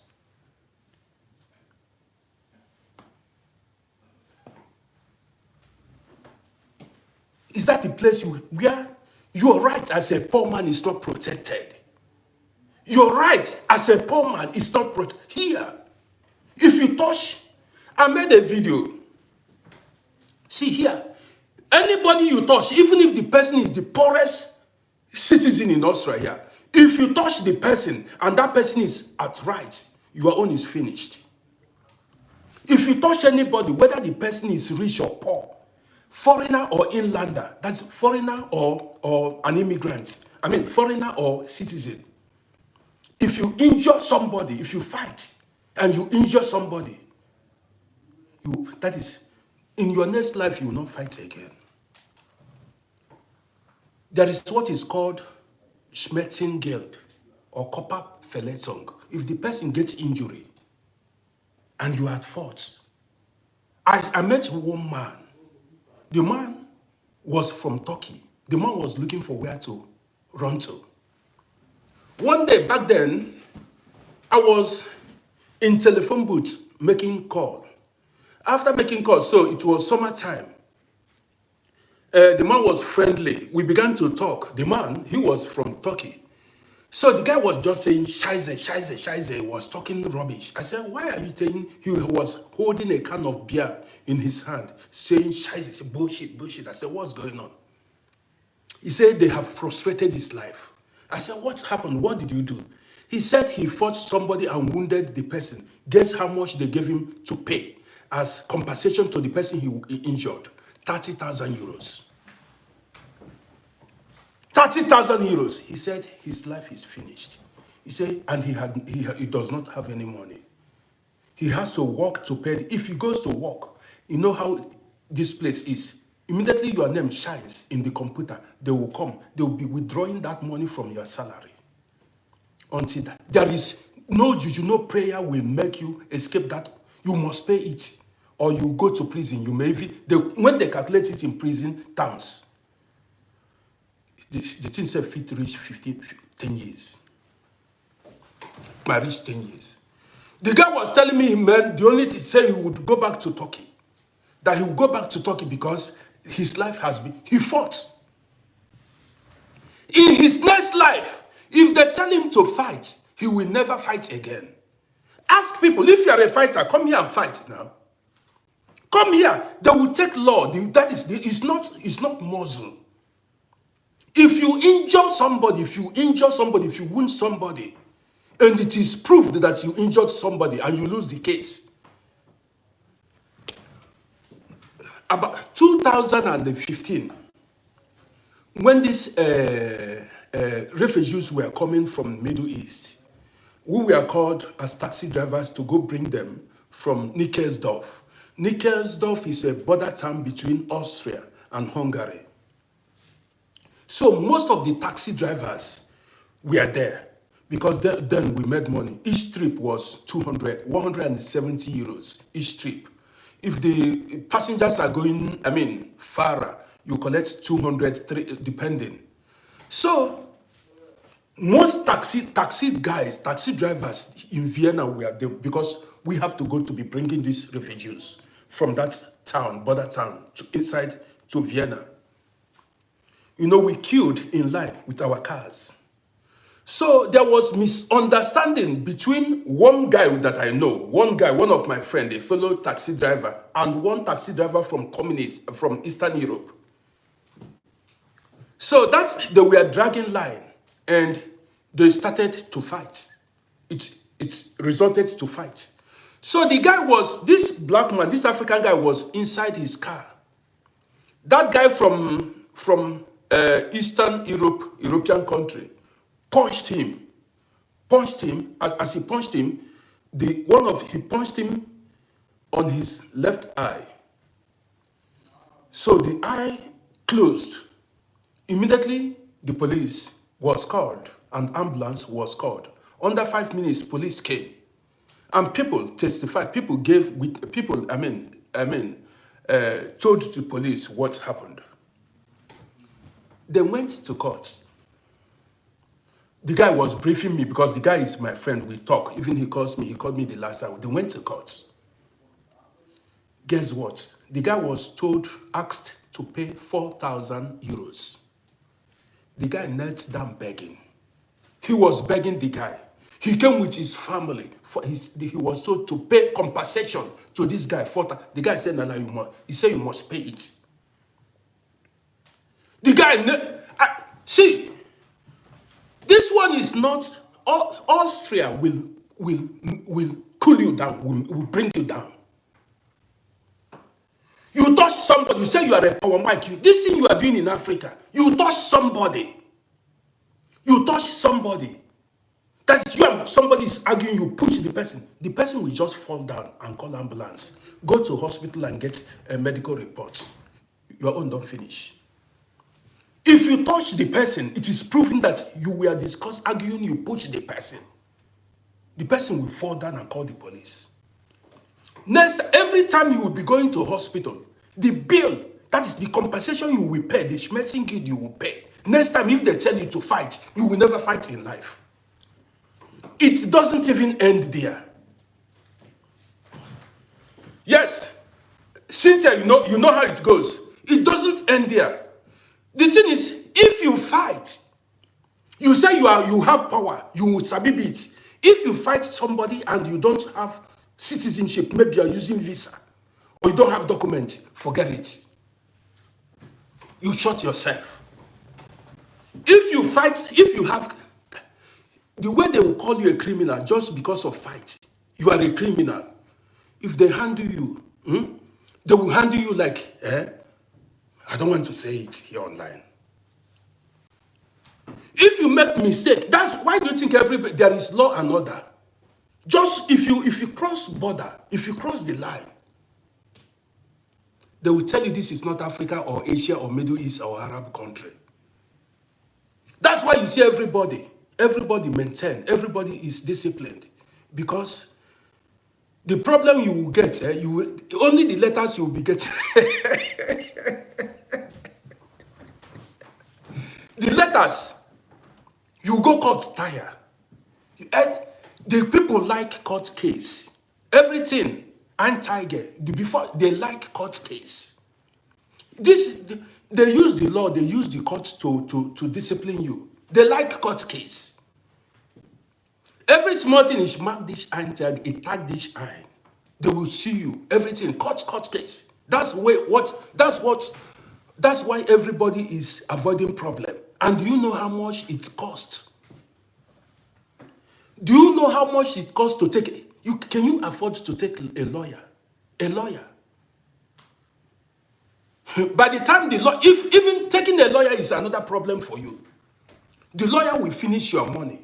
Is that the place where your right as a poor man is not protected? Your right as a poor man is not protected. Here, if you touch, I made a video. See here, anybody you touch, even if the person is the poorest citizen in Australia, if you touch the person and that person is at right, your own is finished. If you touch anybody, whether the person is rich or poor, foreigner or inlander, that's foreigner or an immigrant, foreigner or citizen, If you injure somebody, if you fight and you injure somebody, that is, in your next life, you will not fight again. There is what is called Schmerzengeld or Körperverletzung. If the person gets injury and you had fought, I met one man. The man was from Turkey. The man was looking for where to run to. One day back then, I was in telephone booth making call. After making call, so it was summertime. The man was friendly. We began to talk. The man, he was from Turkey. So the guy was just saying, Scheiße, Scheiße, Scheiße. He was talking rubbish. I said, why are you saying? He was holding a can of beer in his hand, saying, Scheiße. I said, bullshit, bullshit. I said, what's going on? He said, they have frustrated his life. I said, what's happened? What did you do? He said he fought somebody and wounded the person. Guess how much they gave him to pay as compensation to the person he injured? 30,000 euros. 30,000 euros. He said his life is finished. He said, and he does not have any money. He has to work to pay. If he goes to work, you know how this place is. Immediately your name shines in the computer, they will come. They will be withdrawing that money from your salary. Until that, there is no juju, no prayer will make you escape that. You must pay it, or you go to prison. You may even, when they calculate it in prison terms, the thing said fit reach 10 years. Might reach 10 years. The guy was telling me, man, the only thing said he would go back to Turkey. That he would go back to Turkey because his life has been, he fought. In his next life, if they tell him to fight, he will never fight again. Ask people, if you are a fighter, come here and fight now. Come here. They will take law. That is, it's not muzzle. If you injure somebody, if you wound somebody, and it is proved that you injured somebody and you lose the case. About 2015, when these refugees were coming from Middle East, we were called as taxi drivers to go bring them from Nickelsdorf. Nickelsdorf is a border town between Austria and Hungary. So most of the taxi drivers were there because then we made money. Each trip was 170 euros each trip. If the passengers are going, farther, you collect 200, depending. So most taxi drivers in Vienna were there because we have to go to be bringing these refugees from that town, border town, inside to Vienna. You know, we queued in line with our cars. So there was misunderstanding between one guy that I know, one of my friends, a fellow taxi driver, and one taxi driver from Eastern Europe. So they were dragging line and they started to fight. It resulted to fight. So this black man, this African guy was inside his car. That guy from Eastern European country, punched him. As he punched him, he punched him on his left eye. So the eye closed. Immediately, the police was called, and ambulance was called. Under 5 minutes, police came, and people testified. People told the police what happened. They went to court. The guy was briefing me because the guy is my friend. We talk. Even he called me the last time. They went to court. Guess what? The guy was asked to pay 4,000 euros. The guy knelt down begging. He was begging the guy. He came with his family. He was told to pay compensation to this guy. The guy said, no, he said you must pay it. The guy, see, this one is not, Austria will cool you down, will bring you down. You touch somebody, you say you are a power mic. This thing you are doing in Africa, you touch somebody. That's you and somebody is arguing, you push the person will just fall down and call ambulance. Go to hospital and get a medical report. Your own don't finish. If you touch the person, it is proven that you were discussing, arguing, you push the person. The person will fall down and call the police. Next, every time you will be going to hospital, the bill, that is the compensation you will pay, the schmetzing kid you will pay. Next time, if they tell you to fight, you will never fight in life. It doesn't even end there. Yes, Cynthia, you know how it goes. It doesn't end there. The thing is, if you fight, you say you have power, you will sabi it. If you fight somebody and you don't have citizenship, maybe you're using visa, or you don't have documents, forget it. You shot yourself. If you fight, if you have, the way they will call you a criminal just because of fight, you are a criminal. If they handle you, they will handle you like, I don't want to say it here online. If you make mistake, that's why do you think there is law and order? Just if you cross border, if you cross the line, they will tell you this is not Africa or Asia or Middle East or Arab country. That's why you see everybody maintain, everybody is disciplined, because the problem you will get, only the letters you will be getting. The letters, you go court tire. The people like court case. Everything anti-gay. Before they like court case. They use the law, they use the court to discipline you. They like court case. Every small thing is mark this eye tag, it tag this eye. They will see you. Everything court case. That's why everybody is avoiding problem. And do you know how much it costs? Do you know how much it costs to take? Can you afford to take a lawyer? A lawyer. By the time if even taking a lawyer is another problem for you, the lawyer will finish your money.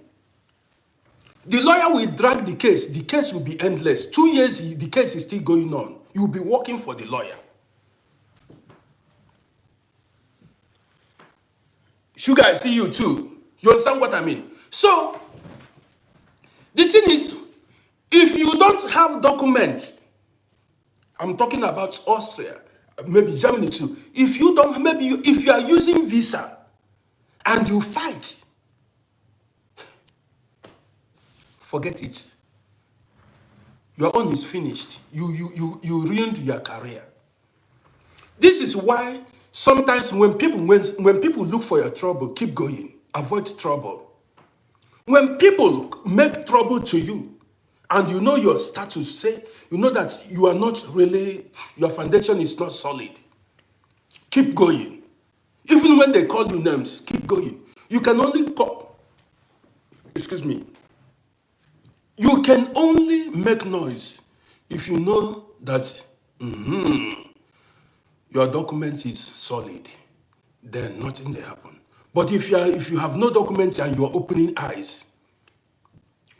The lawyer will drag the case. The case will be endless. 2 years, the case is still going on. You will be working for the lawyer. Sugar, I see you too. You understand what I mean? So, the thing is, if you don't have documents, I'm talking about Austria, maybe Germany too. If you don't, if you are using visa and you fight, forget it. Your own is finished. You ruined your career. This is why sometimes when people look for your trouble, keep going. Avoid trouble. When people make trouble to you, and you know your status, say, you know that you are not really, your foundation is not solid, keep going. Even when they call you names, keep going. You can only call, excuse me, you can only make noise if you know that your document is solid. Then nothing will happen. But if you have no documents and you are opening eyes,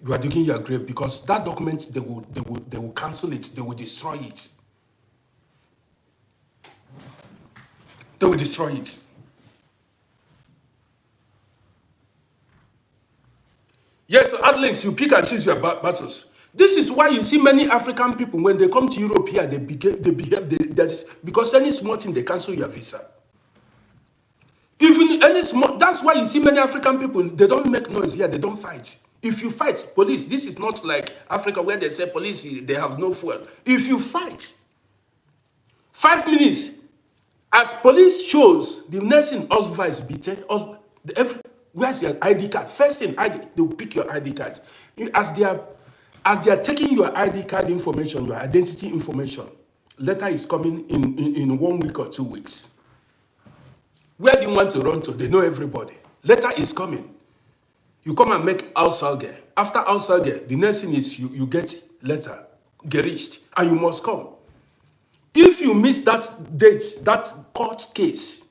you are digging your grave, because that document they will cancel it, they will destroy it. They will destroy it. Yes, so add links, you pick and choose your battles. This is why you see many African people, when they come to Europe here, they behave, because any small thing, they cancel your visa. Even any small, that's why you see many African people, they don't make noise here, they don't fight. If you fight, police, this is not like Africa where they say police, they have no fuel. If you fight, 5 minutes, as police shows, the next thing, vice beaten, where's your ID card? First thing, they will pick your ID card. As they are taking your ID card information, your identity information, letter is coming in 1 week or 2 weeks. Where do you want to run to? They know everybody. Letter is coming. You come and make Aussage. After Aussage, the next thing is you get letter, Gericht, and you must come. If you miss that date, that court case,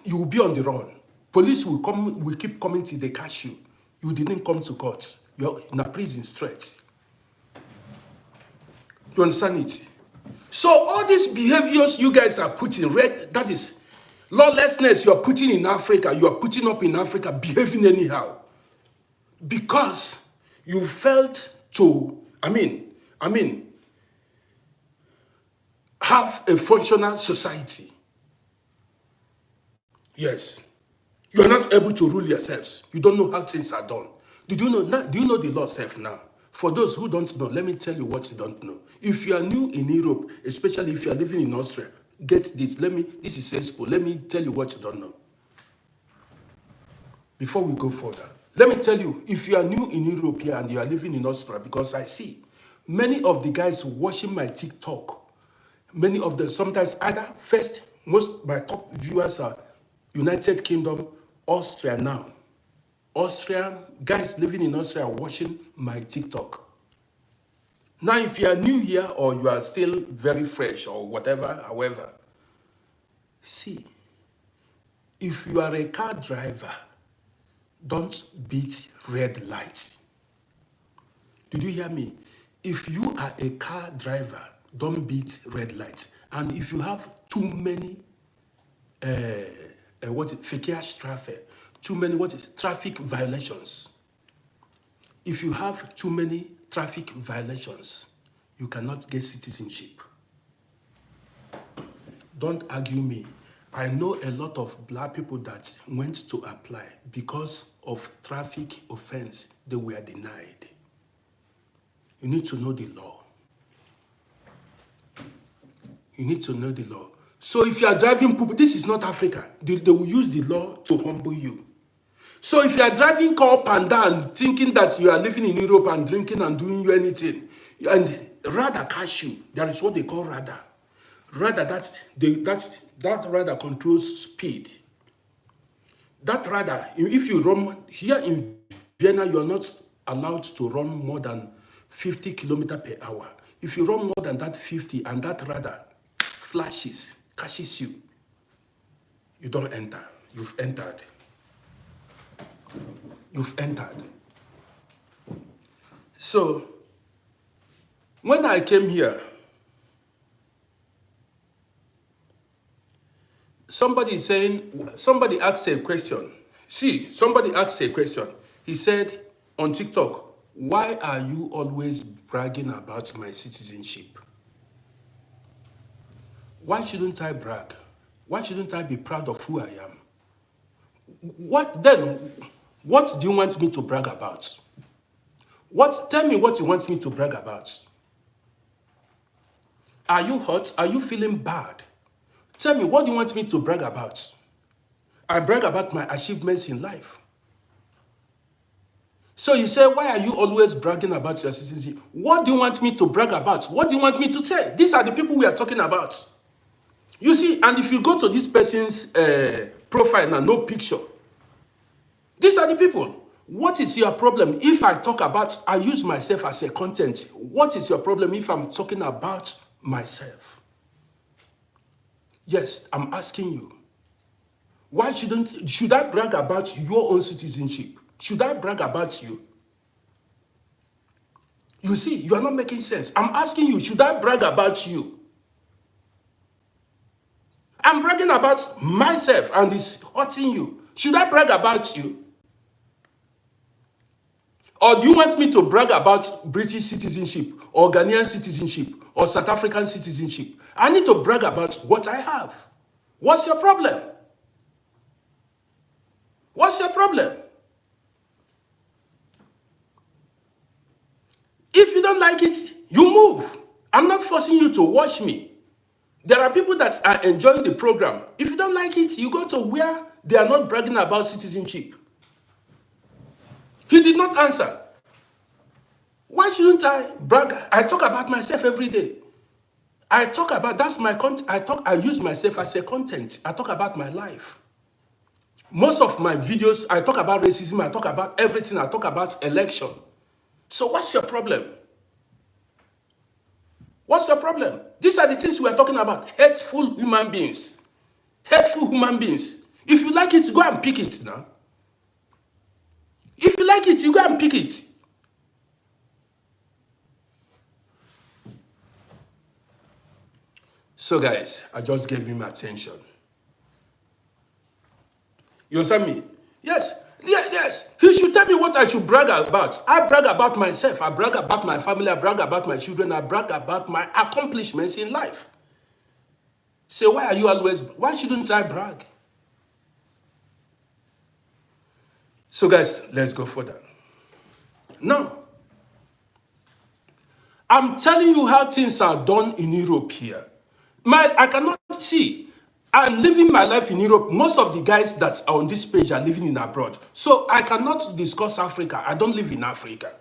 you will be on the run. Police will keep coming till they catch you. You didn't come to court. You're in a prison straight. You understand it? So all these behaviors you guys are putting, that is lawlessness you're putting in Africa, you're putting up in Africa, behaving anyhow. Because you felt to, have a functional society. Yes. You're not able to rule yourselves. You don't know how things are done. Do you know the law self now? For those who don't know, let me tell you what you don't know. If you are new in Europe, especially if you are living in Austria, get this. This is sensible. Let me tell you what you don't know. Before we go further, let me tell you, if you are new in Europe here and you are living in Austria, because I see many of the guys watching my TikTok, many of them, sometimes either first, most my top viewers are United Kingdom, Austria now. Austria, guys living in Austria are watching my TikTok. Now, if you are new here or you are still very fresh or whatever, however, see, if you are a car driver, don't beat red lights. Did you hear me? If you are a car driver, don't beat red lights. And if you have too many, traffic violations. If you have too many traffic violations, you cannot get citizenship. Don't argue me. I know a lot of black people that went to apply because of traffic offense. They were denied. You need to know the law. You need to know the law. So if you are driving, this is not Africa. They will use the law to humble you. So if you are driving car up and down, thinking that you are living in Europe and drinking and doing you anything, and radar catch you, there is what they call radar. Radar, that radar controls speed. That radar, if you run, here in Vienna, you are not allowed to run more than 50 kilometers per hour. If you run more than that 50 and that radar flashes, catches you, you don't enter. You've entered. You've entered. So, when I came here, somebody asked a question. See, somebody asked a question. He said on TikTok, why are you always bragging about my citizenship? Why shouldn't I brag? Why shouldn't I be proud of who I am? What do you want me to brag about? Tell me what you want me to brag about. Are you hurt? Are you feeling bad? Tell me, what do you want me to brag about? I brag about my achievements in life. So you say, why are you always bragging about your citizenship? What do you want me to brag about? What do you want me to say? These are the people we are talking about. You see, and if you go to this person's profile now, no picture. These are the people. What is your problem if I use myself as a content? What is your problem if I'm talking about myself? Yes, I'm asking you. Why should I brag about your own citizenship? Should I brag about you? You see, you are not making sense. I'm asking you, should I brag about you? I'm bragging about myself and it's hurting you. Should I brag about you? Or do you want me to brag about British citizenship or Ghanaian citizenship or South African citizenship? I need to brag about what I have. What's your problem? What's your problem? If you don't like it, you move. I'm not forcing you to watch me. There are people that are enjoying the program. If you don't like it, you go to where they are not bragging about citizenship. He did not answer. Why shouldn't I brag? I talk about myself every day. I talk about, that's my content. I use myself as a content. I talk about my life. Most of my videos, I talk about racism. I talk about everything. I talk about election. So what's your problem? What's your problem? These are the things we are talking about. Hateful human beings. Hateful human beings. If you like it, go and pick it now. If you like it, you go and pick it. So guys, I just gave him attention. You understand me? Yes. Yeah, yes. He should tell me what I should brag about. I brag about myself. I brag about my family. I brag about my children. I brag about my accomplishments in life. So why shouldn't I brag? So guys, let's go further. Now, I'm telling you how things are done in Europe here. I cannot see. I'm living my life in Europe. Most of the guys that are on this page are living in abroad. So I cannot discuss Africa. I don't live in Africa.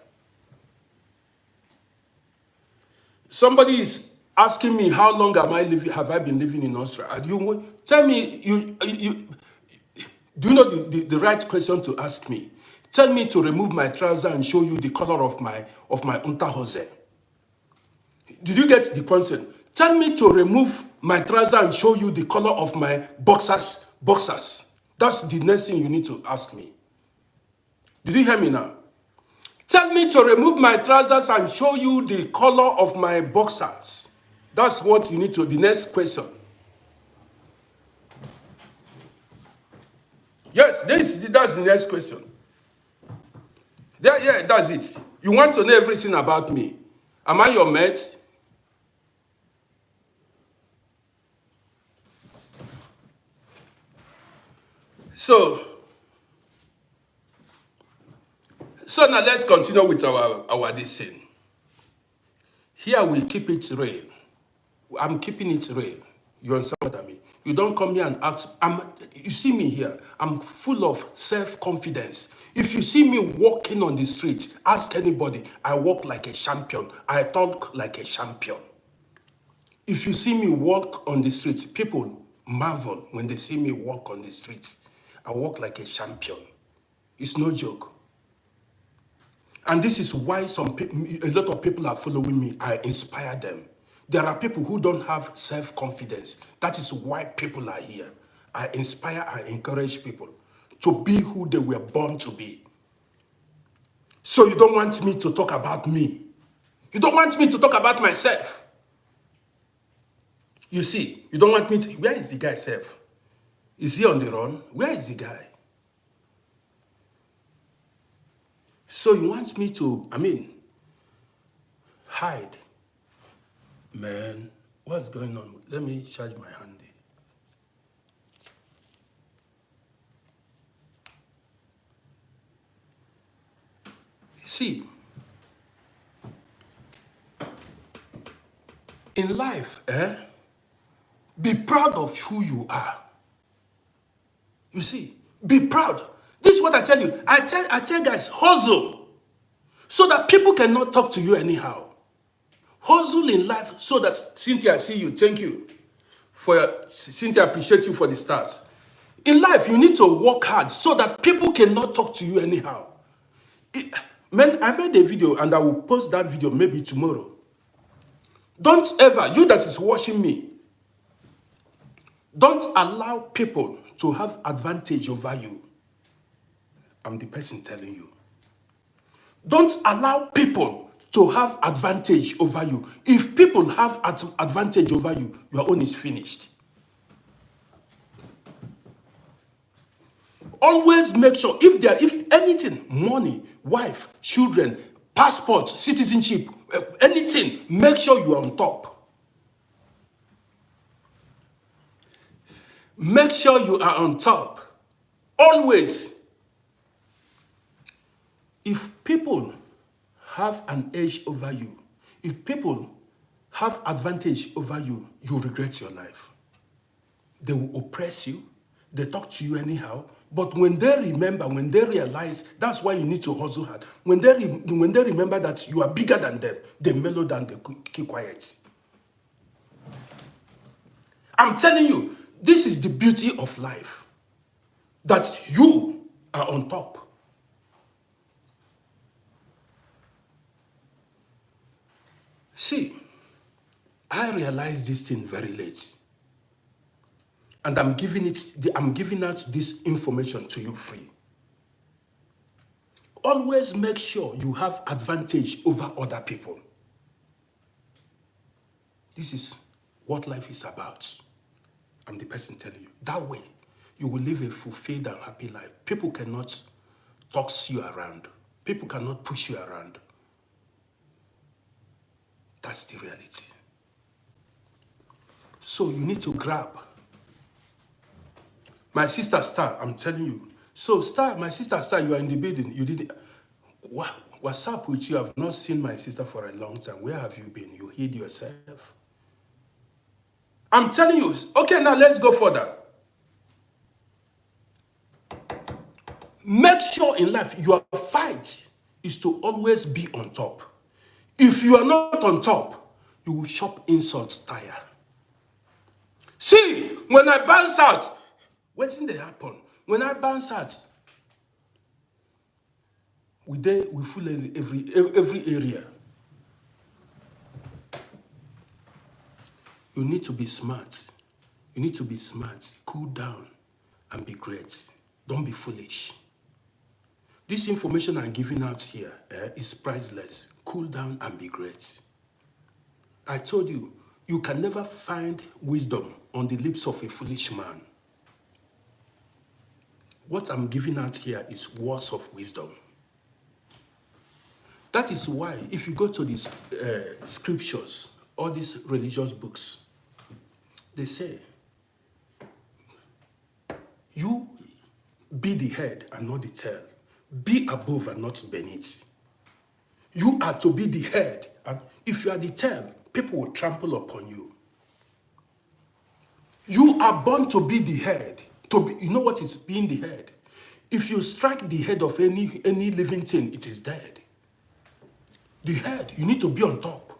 Somebody is asking me how long have I been living in Australia? Tell me, do you know the right question to ask me? Tell me to remove my trouser and show you the color of my unterhose. Did you get the question? Tell me to remove my trouser and show you the color of my boxers. That's the next thing you need to ask me. Did you hear me now? Tell me to remove my trousers and show you the color of my boxers. That's what you need to, the next question. Yes, that's the next question. Yeah, that's it. You want to know everything about me. Am I your mate? So now let's continue with our this thing. Here we keep it real. I'm keeping it real. You understand what I mean? You don't come here and ask. You see me here. I'm full of self-confidence. If you see me walking on the street, ask anybody. I walk like a champion. I talk like a champion. If you see me walk on the streets, people marvel when they see me walk on the streets. I walk like a champion. It's no joke. And this is why a lot of people are following me. I inspire them. There are people who don't have self-confidence. That is why people are here. I inspire, I encourage people to be who they were born to be. So you don't want me to talk about me. You don't want me to talk about myself. You see, you don't want me to... Where is the guy self? Is he on the run? Where is the guy? So he wants me to, hide. Man, what's going on? Let me charge my handy. See, in life, be proud of who you are. You see, be proud. This is what I tell you. I tell guys, hustle so that people cannot talk to you anyhow. Hustle in life so that Cynthia, I see you. Thank you. Cynthia, appreciate you for the stars. In life, you need to work hard so that people cannot talk to you anyhow. Man, I made a video and I will post that video maybe tomorrow. Don't ever, you that is watching me, don't allow people to have advantage over you. I'm the person telling you. Don't allow people to have advantage over you. If people have advantage over you, your own is finished. Always make sure, if anything, money, wife, children, passport, citizenship, anything, make sure you are on top. Make sure you are on top. Always. If people have an edge over you, if people have advantage over you, you regret your life. They will oppress you. They talk to you anyhow. But when they remember, when they realize, that's why you need to hustle hard. When they remember that you are bigger than them, they mellow down, they keep quiet. I'm telling you, this is the beauty of life. That you are on top. See, I realized this thing very late. And I'm giving out this information to you free. Always make sure you have advantage over other people. This is what life is about. I'm the person telling you. That way, you will live a fulfilled and happy life. People cannot toss you around. People cannot push you around. That's the reality. So you need to grab. My sister Star, I'm telling you. So Star, my sister Star, you are in the building. You didn't. What's up with you? I've not seen my sister for a long time. Where have you been? You hid yourself. I'm telling you. Okay, now let's go further. Make sure in life your fight is to always be on top. If you are not on top, you will chop insults tire. See, when I bounce out, what's in the happen? When I bounce out, we full every area. You need to be smart. You need to be smart. Cool down and be great. Don't be foolish. This information I'm giving out here is priceless. Cool down and be great. I told you, you can never find wisdom on the lips of a foolish man. What I'm giving out here is words of wisdom. That is why if you go to these scriptures, all these religious books, they say, you be the head and not the tail. Be above and not beneath. You are to be the head. And if you are the tail, people will trample upon you. You are born to be the head. You know what is being the head? If you strike the head of any living thing, it is dead. The head, you need to be on top.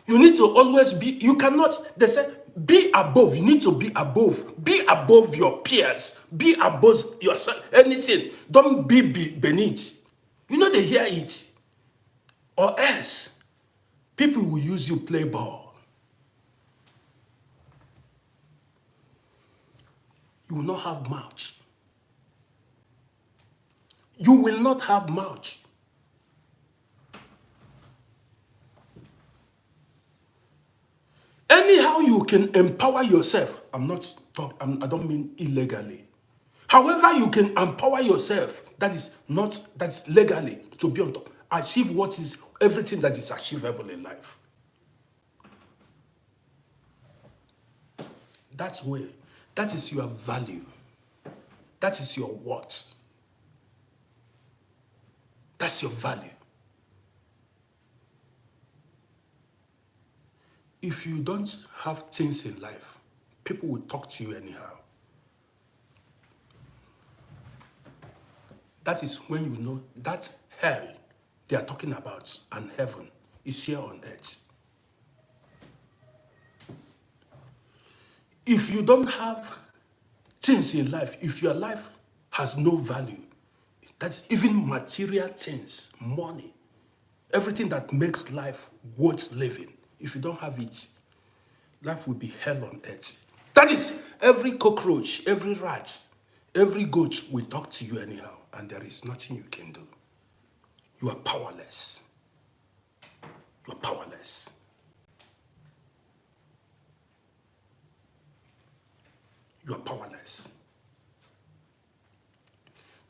You need to always be, you cannot, they say, be above. You need to be above. Be above your peers. Be above yourself, anything. Don't be beneath. You know they hear it. Or else, people will use you play ball. You will not have mouth. You will not have mouth. Anyhow you can empower yourself. I don't mean illegally. However you can empower yourself, that's legally to be on top. Achieve what is everything that is achievable in life. That's where, that is your value. That is your worth. That's your value. If you don't have things in life, people will talk to you anyhow. That is when you know that hell they are talking about and heaven is here on earth. If you don't have things in life, if your life has no value, that's even material things, money, everything that makes life worth living, if you don't have it, life will be hell on earth. That is, every cockroach, every rat, every goat will talk to you anyhow, and there is nothing you can do. You are powerless. You are powerless. You are powerless.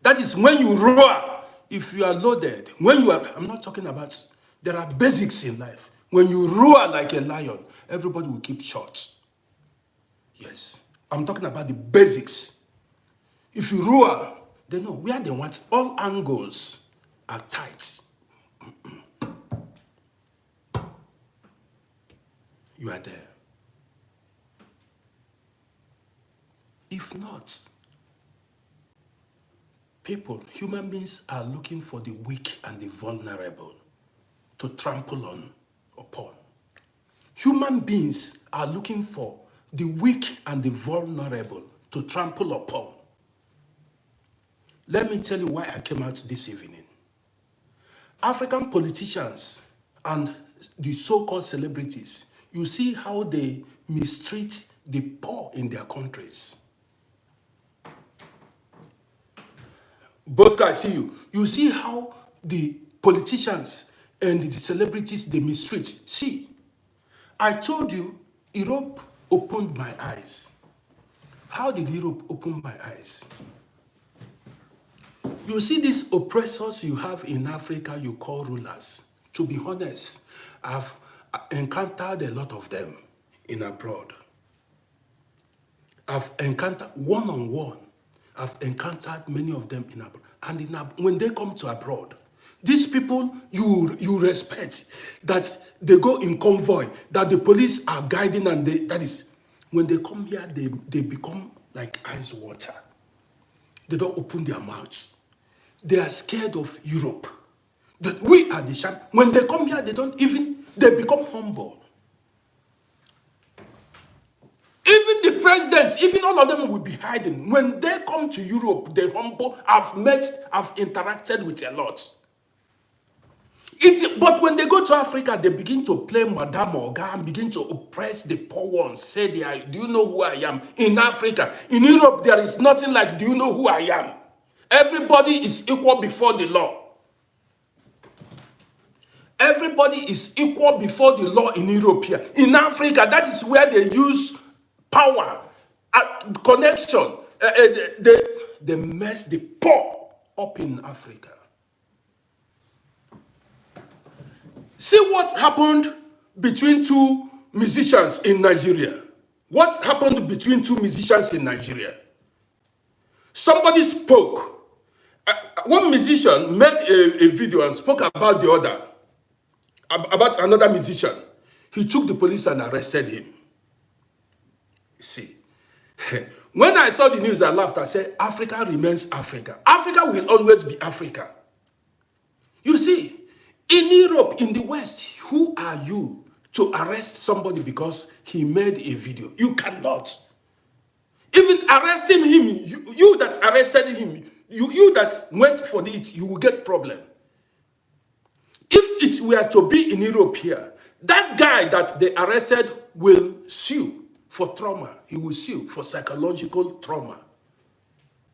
That is when you roar, if you are loaded, when you are, I'm not talking about, there are basics in life. When you roar like a lion, everybody will keep short. Yes, I'm talking about the basics. If you roar, they know where they want. All angles are tight. You are there. If not, human beings are looking for the weak and the vulnerable to trample upon. Human beings are looking for the weak and the vulnerable to trample upon. Let me tell you why I came out this evening. African politicians and the so-called celebrities, you see how they mistreat the poor in their countries. Bosco, I see you. You see how the politicians and the celebrities, they mistreat. See, I told you, Europe opened my eyes. How did Europe open my eyes? You see these oppressors you have in Africa you call rulers. To be honest, I've encountered a lot of them in abroad. I've encountered one-on-one. I've encountered many of them in abroad. And when they come to abroad, these people you respect, that they go in convoy, that the police are guiding, and that is, when they come here, they become like ice water. They don't open their mouths. They are scared of Europe. That we are the champ. When they come here, they become humble. Even the presidents, even all of them will be hiding. When they come to Europe, they humble. I've interacted with a lot. But when they go to Africa, they begin to play Madame Oga and begin to oppress the poor ones. Say, do you know who I am? In Africa, in Europe, there is nothing like, do you know who I am? Everybody is equal before the law. Everybody is equal before the law in Europe here. In Africa, that is where they use power, connection. They mess the poor up in Africa. See what happened between two musicians in Nigeria. What happened between two musicians in Nigeria? Somebody spoke. One musician made a video and spoke about the other, about another musician. He took the police and arrested him. You see, when I saw the news, I laughed. I said, Africa remains Africa. Africa will always be Africa. You see, in Europe, in the West, who are you to arrest somebody because he made a video? You cannot. Even arresting him, you that arrested him, you that went for it, you will get problem. If it were to be in Europe here, that guy that they arrested will sue for trauma. He will sue for psychological trauma.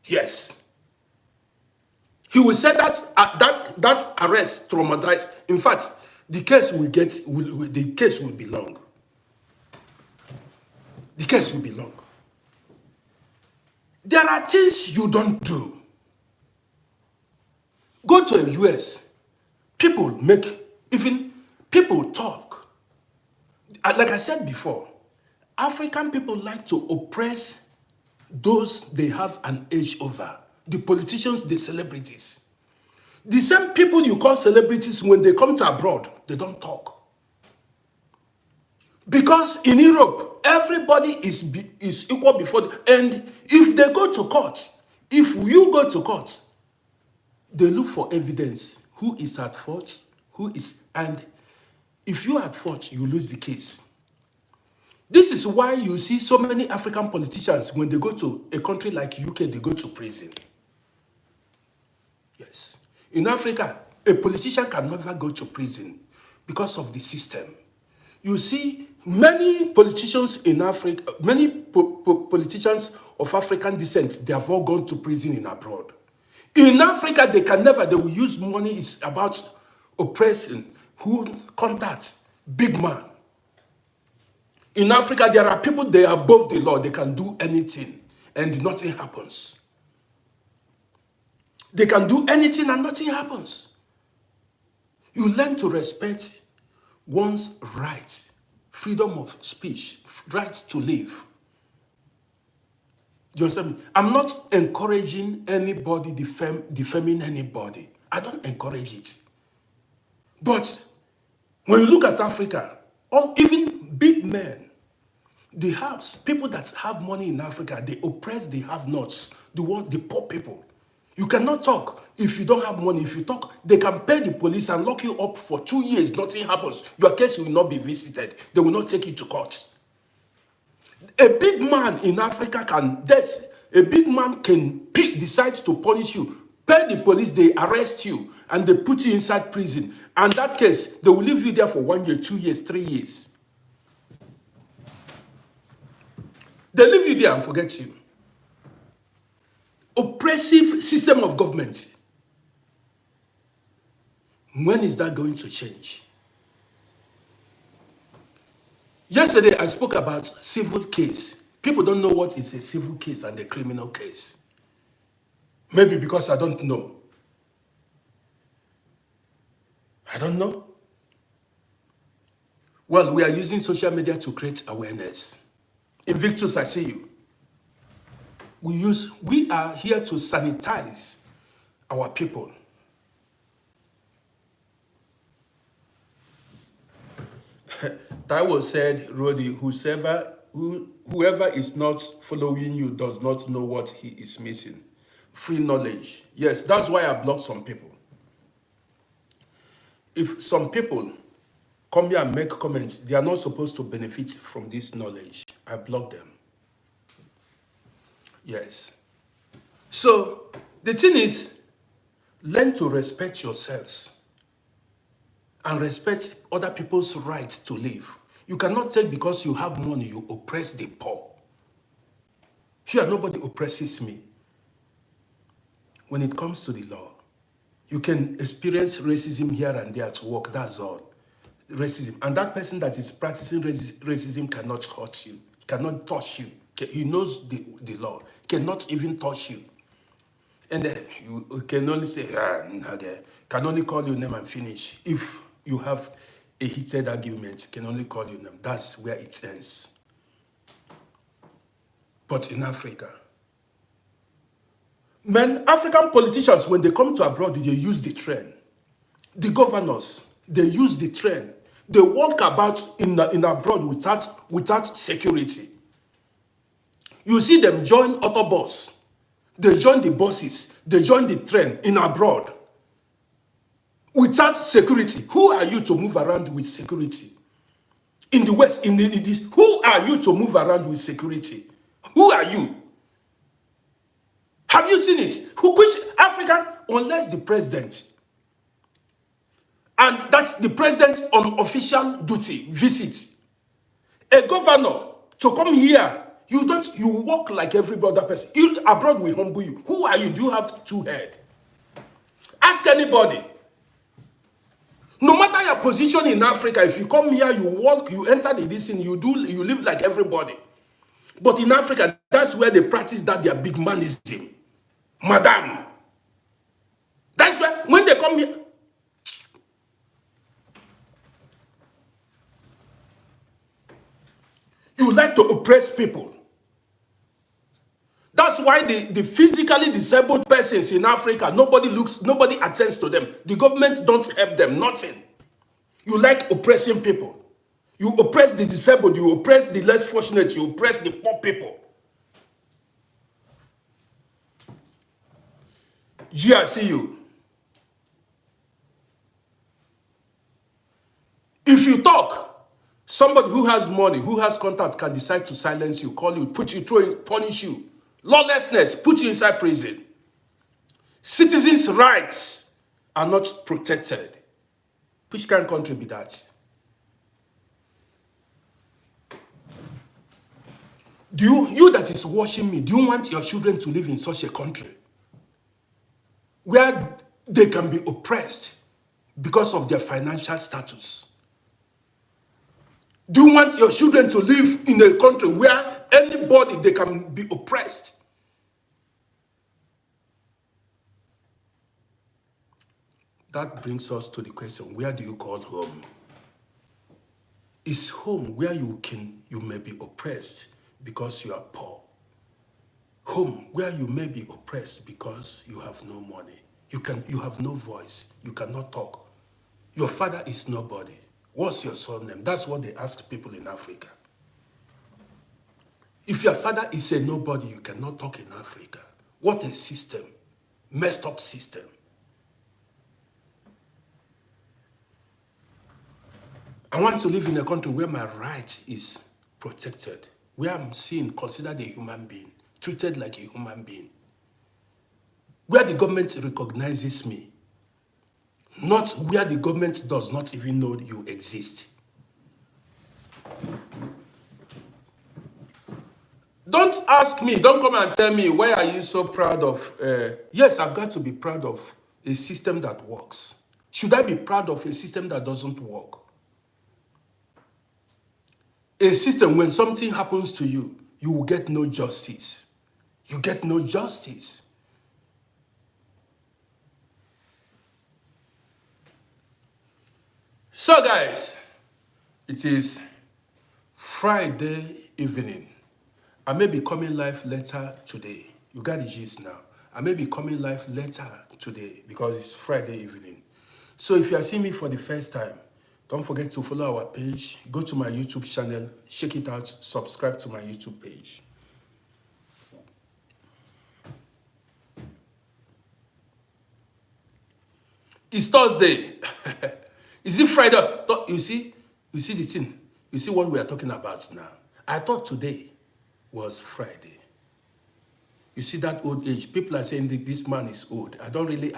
Yes. He will say that that arrest traumatized. In fact, the case the case will be long. The case will be long. There are things you don't do. Go to the US. People talk. Like I said before, African people like to oppress those they have an edge over. The politicians, the celebrities. The same people you call celebrities, when they come to abroad, they don't talk. Because in Europe, everybody is equal before and if they go to court, if you go to court, they look for evidence. Who is at fault? And if you are at fault, you lose the case. This is why you see so many African politicians, when they go to a country like UK, they go to prison. Yes. In Africa, a politician can never go to prison because of the system. You see, many politicians in Africa, many politicians of African descent, they have all gone to prison in abroad. In Africa, they will use money. It's about oppressing, who contact big man. In Africa, there are people, they are above the law. They can do anything and nothing happens. They can do anything and nothing happens. You learn to respect one's rights, freedom of speech, rights to live. You understand me? I'm not encouraging anybody defaming anybody. I don't encourage it. But when you look at Africa, or even big men, people that have money in Africa, they oppress the have-nots, the poor people. You cannot talk if you don't have money. If you talk, they can pay the police and lock you up for 2 years. Nothing happens. Your case will not be visited. They will not take you to court. A big man in Africa can decide to punish you, pay the police, they arrest you, and they put you inside prison. And that case, they will leave you there for 1 year, 2 years, 3 years. They leave you there and forget you. oppressive system of government. When is that going to change? Yesterday, I spoke about civil case. People don't know what is a civil case and a criminal case. Maybe because I don't know. I don't know. Well, we are using social media to create awareness. Invictus, I see you. We are here to sanitize our people. Taiwo said, RODDY, whoever is not following you does not know what he is missing. Free knowledge. Yes, that's why I blocked some people. If some people come here and make comments, they are not supposed to benefit from this knowledge. I block them. Yes. So, the thing is, learn to respect yourselves and respect other people's rights to live. You cannot take because you have money, you oppress the poor. Here, nobody oppresses me. When it comes to the law, you can experience racism here and there at work, that's all. Racism. And that person that is practicing racism cannot hurt you, cannot touch you. He knows the law, cannot even touch you. And then you can only say, can only call your name and finish. If you have a heated argument, can only call your name. That's where it ends. But in Africa, men, African politicians, when they come to abroad, they use the train. The governors, they use the train. They walk about in abroad without security. You see them join autobus. They join the buses. They join the train in abroad without security. Who are you to move around with security? In the West, who are you to move around with security? Who are you? Have you seen it? Which African, unless the president, and that's the president on official duty, visit. A governor to come here, you walk like every other person. Abroad will humble you. Who are you? Do you have two heads? Ask anybody. No matter your position in Africa, if you come here, you walk, you enter the this thing, you live like everybody. But in Africa, that's where they practice that their big manism. Madam. That's where, when they come here, you like to oppress people. That's why the physically disabled persons in Africa, nobody attends to them. The government don't help them, nothing. You like oppressing people. You oppress the disabled, you oppress the less fortunate, you oppress the poor people. I see you. If you talk, somebody who has money, who has contacts can decide to silence you, call you, put you through, punish you. Lawlessness, put you inside prison. Citizens' rights are not protected. Which kind of country be that? You that is watching me, do you want your children to live in such a country where they can be oppressed because of their financial status? Do you want your children to live in a country where anybody, they can be oppressed? That brings us to the question, where do you call home? Is home where you may be oppressed because you are poor? Home where you may be oppressed because you have no money. You have no voice. You cannot talk. Your father is nobody. What's your surname? That's what they ask people in Africa. If your father is a nobody, you cannot talk in Africa. What a system. Messed up system. I want to live in a country where my rights is protected, where I'm seen, considered a human being, treated like a human being, where the government recognizes me, not where the government does not even know you exist. Don't ask me, don't come and tell me, why are you so proud of... yes, I've got to be proud of a system that works. Should I be proud of a system that doesn't work? A system, when something happens to you, you will get no justice. You get no justice. So guys, it is Friday evening. I may be coming live later today. You got the gist now. I may be coming live later today because it's Friday evening. So if you are seeing me for the first time, don't forget to follow our page. Go to my YouTube channel, check it out, subscribe to my YouTube page. It's Thursday. Is it Friday? You see the thing. You see what we are talking about now. I thought today was Friday. You see that old age. People are saying that this man is old. I don't really,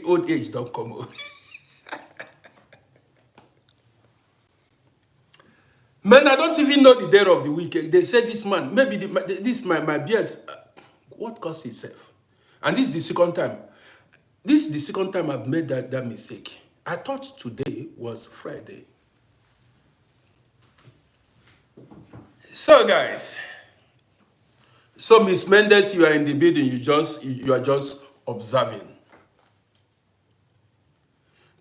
old age don't come. Man, I don't even know the day of the week. They said this man, maybe this my beard, what caused itself? And this is the second time. This is the second time I've made that mistake. I thought today was Friday. So guys, so Miss Mendes, you are in the building, you are just observing.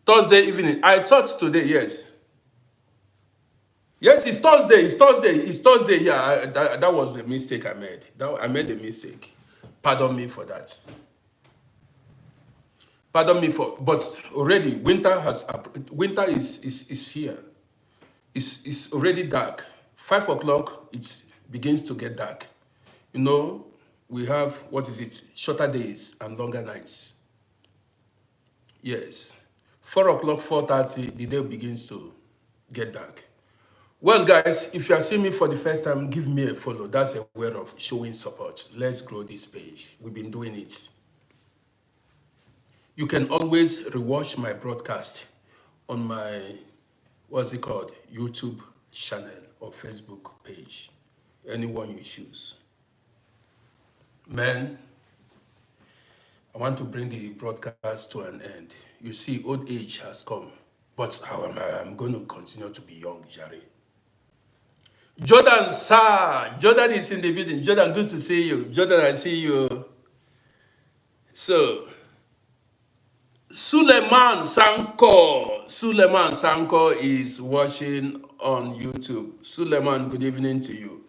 Thursday evening, I thought today, yes. Yes, it's Thursday, yeah, that was a mistake I made. I made a mistake. Pardon me for that. Pardon me for, but already winter is here. It's already dark. 5 o'clock, it begins to get dark. You know, we have, what is it, shorter days and longer nights. Yes. 4 o'clock, 4:30, the day begins to get dark. Well, guys, if you are seeing me for the first time, give me a follow. That's a way of showing support. Let's grow this page. We've been doing it. You can always rewatch my broadcast on my, what's it called, YouTube channel or Facebook page. Anyone you choose. Man, I want to bring the broadcast to an end. You see, old age has come. But I'm going to continue to be young, Jerry. Jordan, sir. Jordan is in the building. Jordan, good to see you. Jordan, I see you. So, Suleiman Sanko is watching on YouTube. Suleiman, good evening to you.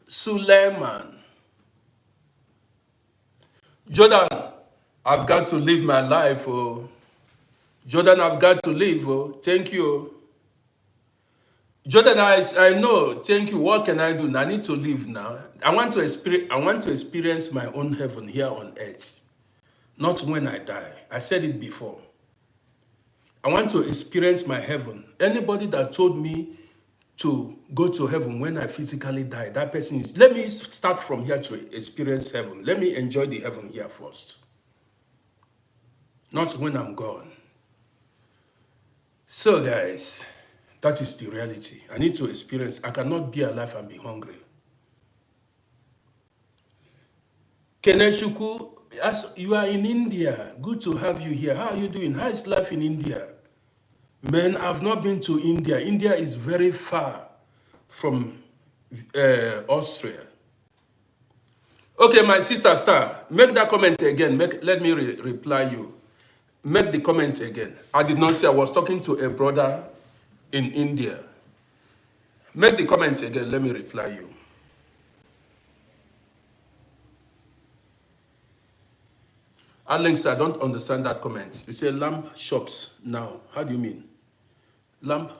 Suleiman. Jordan, I've got to live my life. Oh. Jordan, I've got to live. Oh. Thank you. Jordan, I know. Thank you. What can I do? I need to live now. I want to experience my own heaven here on earth. Not when I die. I said it before. I want to experience my heaven. Anybody that told me to go to heaven when I physically die, that person is... Let me start from here to experience heaven. Let me enjoy the heaven here first. Not when I'm gone. So guys, that is the reality. I need to experience. I cannot be alive and be hungry. Keneshuku, as you are in India, good to have you here. How are you doing? How is life in India? Man, I've not been to India. India is very far from Austria. Okay, my sister Star, make that comment again. Let me reply you. Make the comments again. I did not say I was talking to a brother in India. Make the comments again. Let me reply you. Alex, I don't understand that comment. You say lamp shops now. How do you mean? Lamp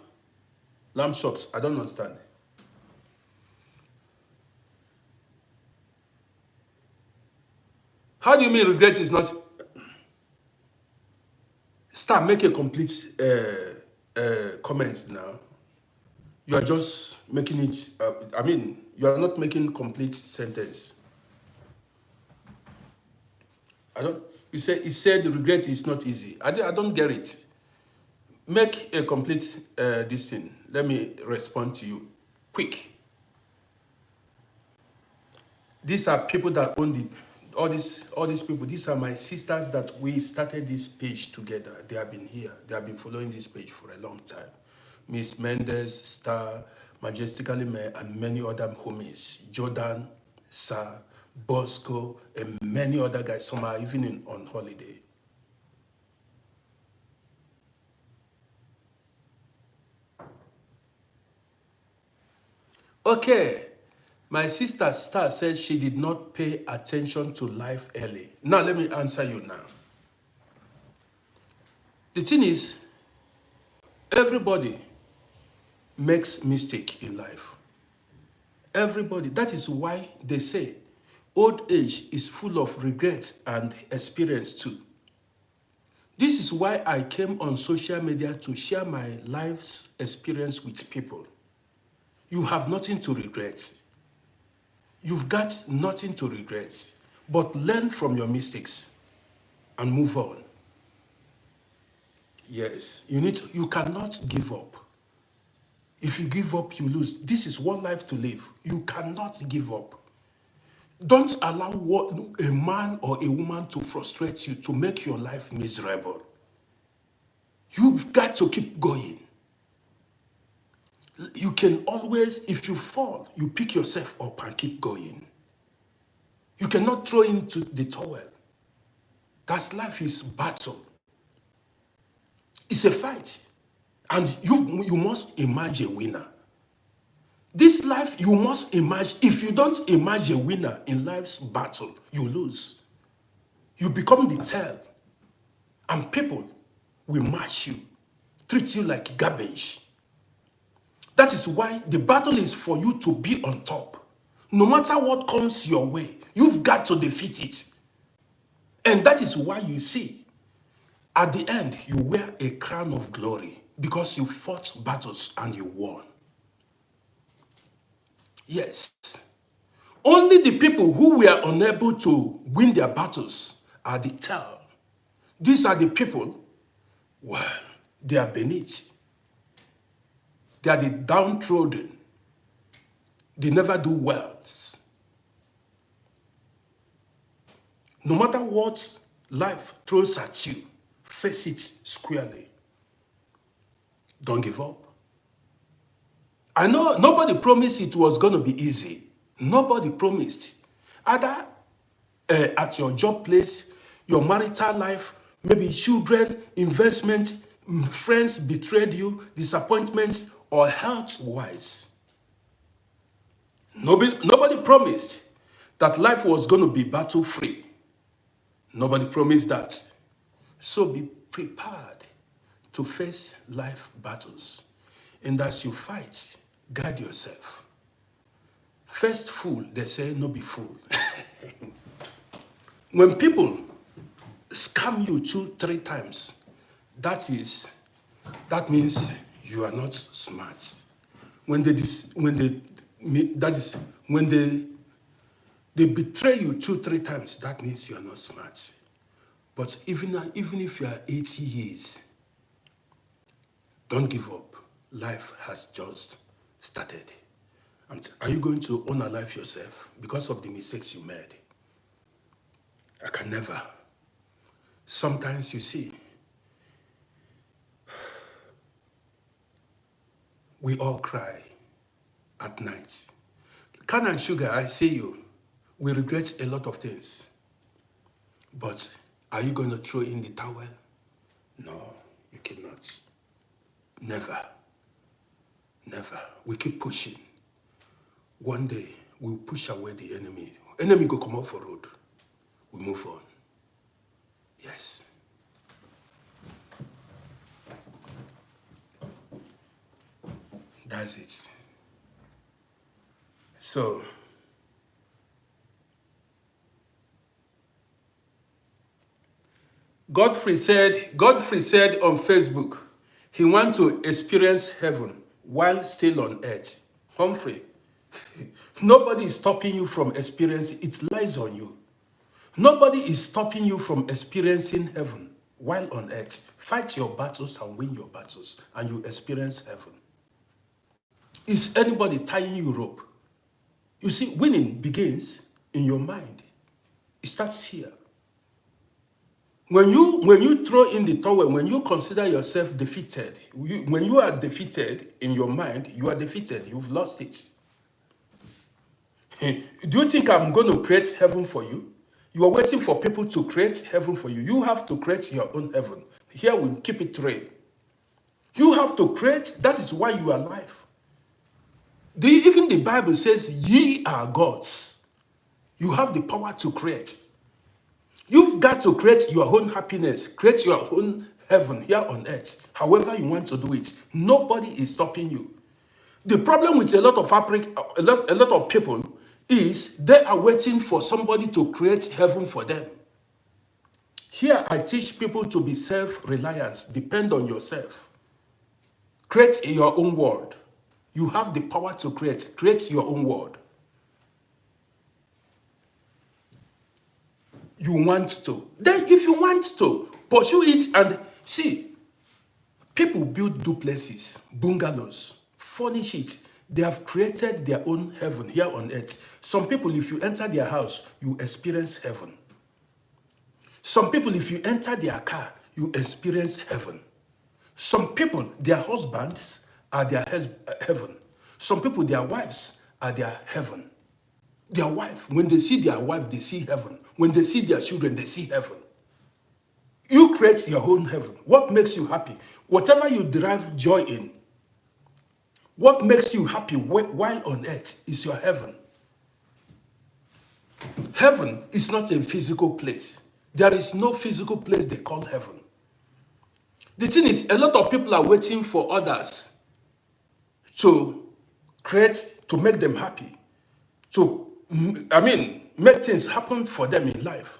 shops. I don't understand. How do you mean regret is not... Start, make a complete comment now. You are just making it, you are not making complete sentence. He said regret is not easy. I don't get it. Make a complete this thing. Let me respond to you. Quick. These are people that own all these people. These are my sisters that we started this page together. They have been here. They have been following this page for a long time. Miss Mendes, Star, Majestically May, and many other homies. Jordan, Sir, Bosco, and many other guys. Some are even on holiday. Okay. My sister Star said she did not pay attention to life early. Now let me answer you now. The thing is, everybody makes mistake in life. Everybody. That is why they say old age is full of regrets and experience too. This is why I came on social media to share my life's experience with people. You have nothing to regret. You've got nothing to regret. But learn from your mistakes and move on. Yes, you cannot give up. If you give up, you lose. This is one life to live. You cannot give up. Don't allow a man or a woman to frustrate you, to make your life miserable. You've got to keep going. You can always, if you fall, you pick yourself up and keep going. You cannot throw into the towel. That's life is battle. It's a fight. And you must emerge a winner. This life, you must emerge. If you don't emerge a winner in life's battle, you lose. You become the tail. And people will match you, treat you like garbage. That is why the battle is for you to be on top. No matter what comes your way, you've got to defeat it. And that is why you see, at the end, you wear a crown of glory because you fought battles and you won. Yes. Only the people who were unable to win their battles are the tail. These are the people, well, they are beneath. They are the downtrodden. They never do well. No matter what life throws at you, face it squarely. Don't give up. I know nobody promised it was going to be easy. Nobody promised. Either at your job place, your marital life, maybe children, investment, friends betrayed you, disappointments, or health-wise. Nobody promised that life was going to be battle-free. Nobody promised that. So be prepared to face life battles. And as you fight, guard yourself. First fool, they say, no be fool. When people scam you 2-3 times, that means you are not smart. When they betray you 2-3 times, that means you are not smart. But even if you are 80 years, don't give up. Life has just started. Are you going to unalive yourself because of the mistakes you made? I can never. Sometimes you see, we all cry at night. Can and sugar, I see you. We regret a lot of things. But are you going to throw in the towel? No, you cannot. Never. Never. We keep pushing. One day, we'll push away the enemy. Enemy go come out for road. We move on. Yes. That's it. So, Godfrey said on Facebook, he wants to experience heaven while still on earth. Humphrey, nobody is stopping you from experiencing. It lies on you. Nobody is stopping you from experiencing heaven while on earth. Fight your battles and win your battles, and you experience heaven. Is anybody tying you rope? You see, winning begins in your mind. It starts here. When you throw in the towel, when you consider yourself defeated, when you are defeated in your mind, you are defeated. You've lost it. Do you think I'm going to create heaven for you? You are waiting for people to create heaven for you. You have to create your own heaven. Here we keep it real. You have to create. That is why you are alive. Even the Bible says, ye are gods. You have the power to create. You've got to create your own happiness, create your own heaven here on earth, however you want to do it. Nobody is stopping you. The problem with a lot of people is they are waiting for somebody to create heaven for them. Here I teach people to be self-reliant, depend on yourself. Create your own world. You have the power to create your own world. You want to. Then if you want to, pursue it and see. People build duplexes, bungalows, furnish it. They have created their own heaven here on earth. Some people, if you enter their house, you experience heaven. Some people, if you enter their car, you experience heaven. Some people, their husbands are their heaven. Some people, their wives are their heaven. Their wife, when they see their wife, they see heaven. When they see their children, they see heaven. You create your own heaven. What makes you happy? Whatever you derive joy in, what makes you happy while on earth is your heaven. Heaven is not a physical place. There is no physical place they call heaven. The thing is, a lot of people are waiting for others to make them happy, make things happen for them in life.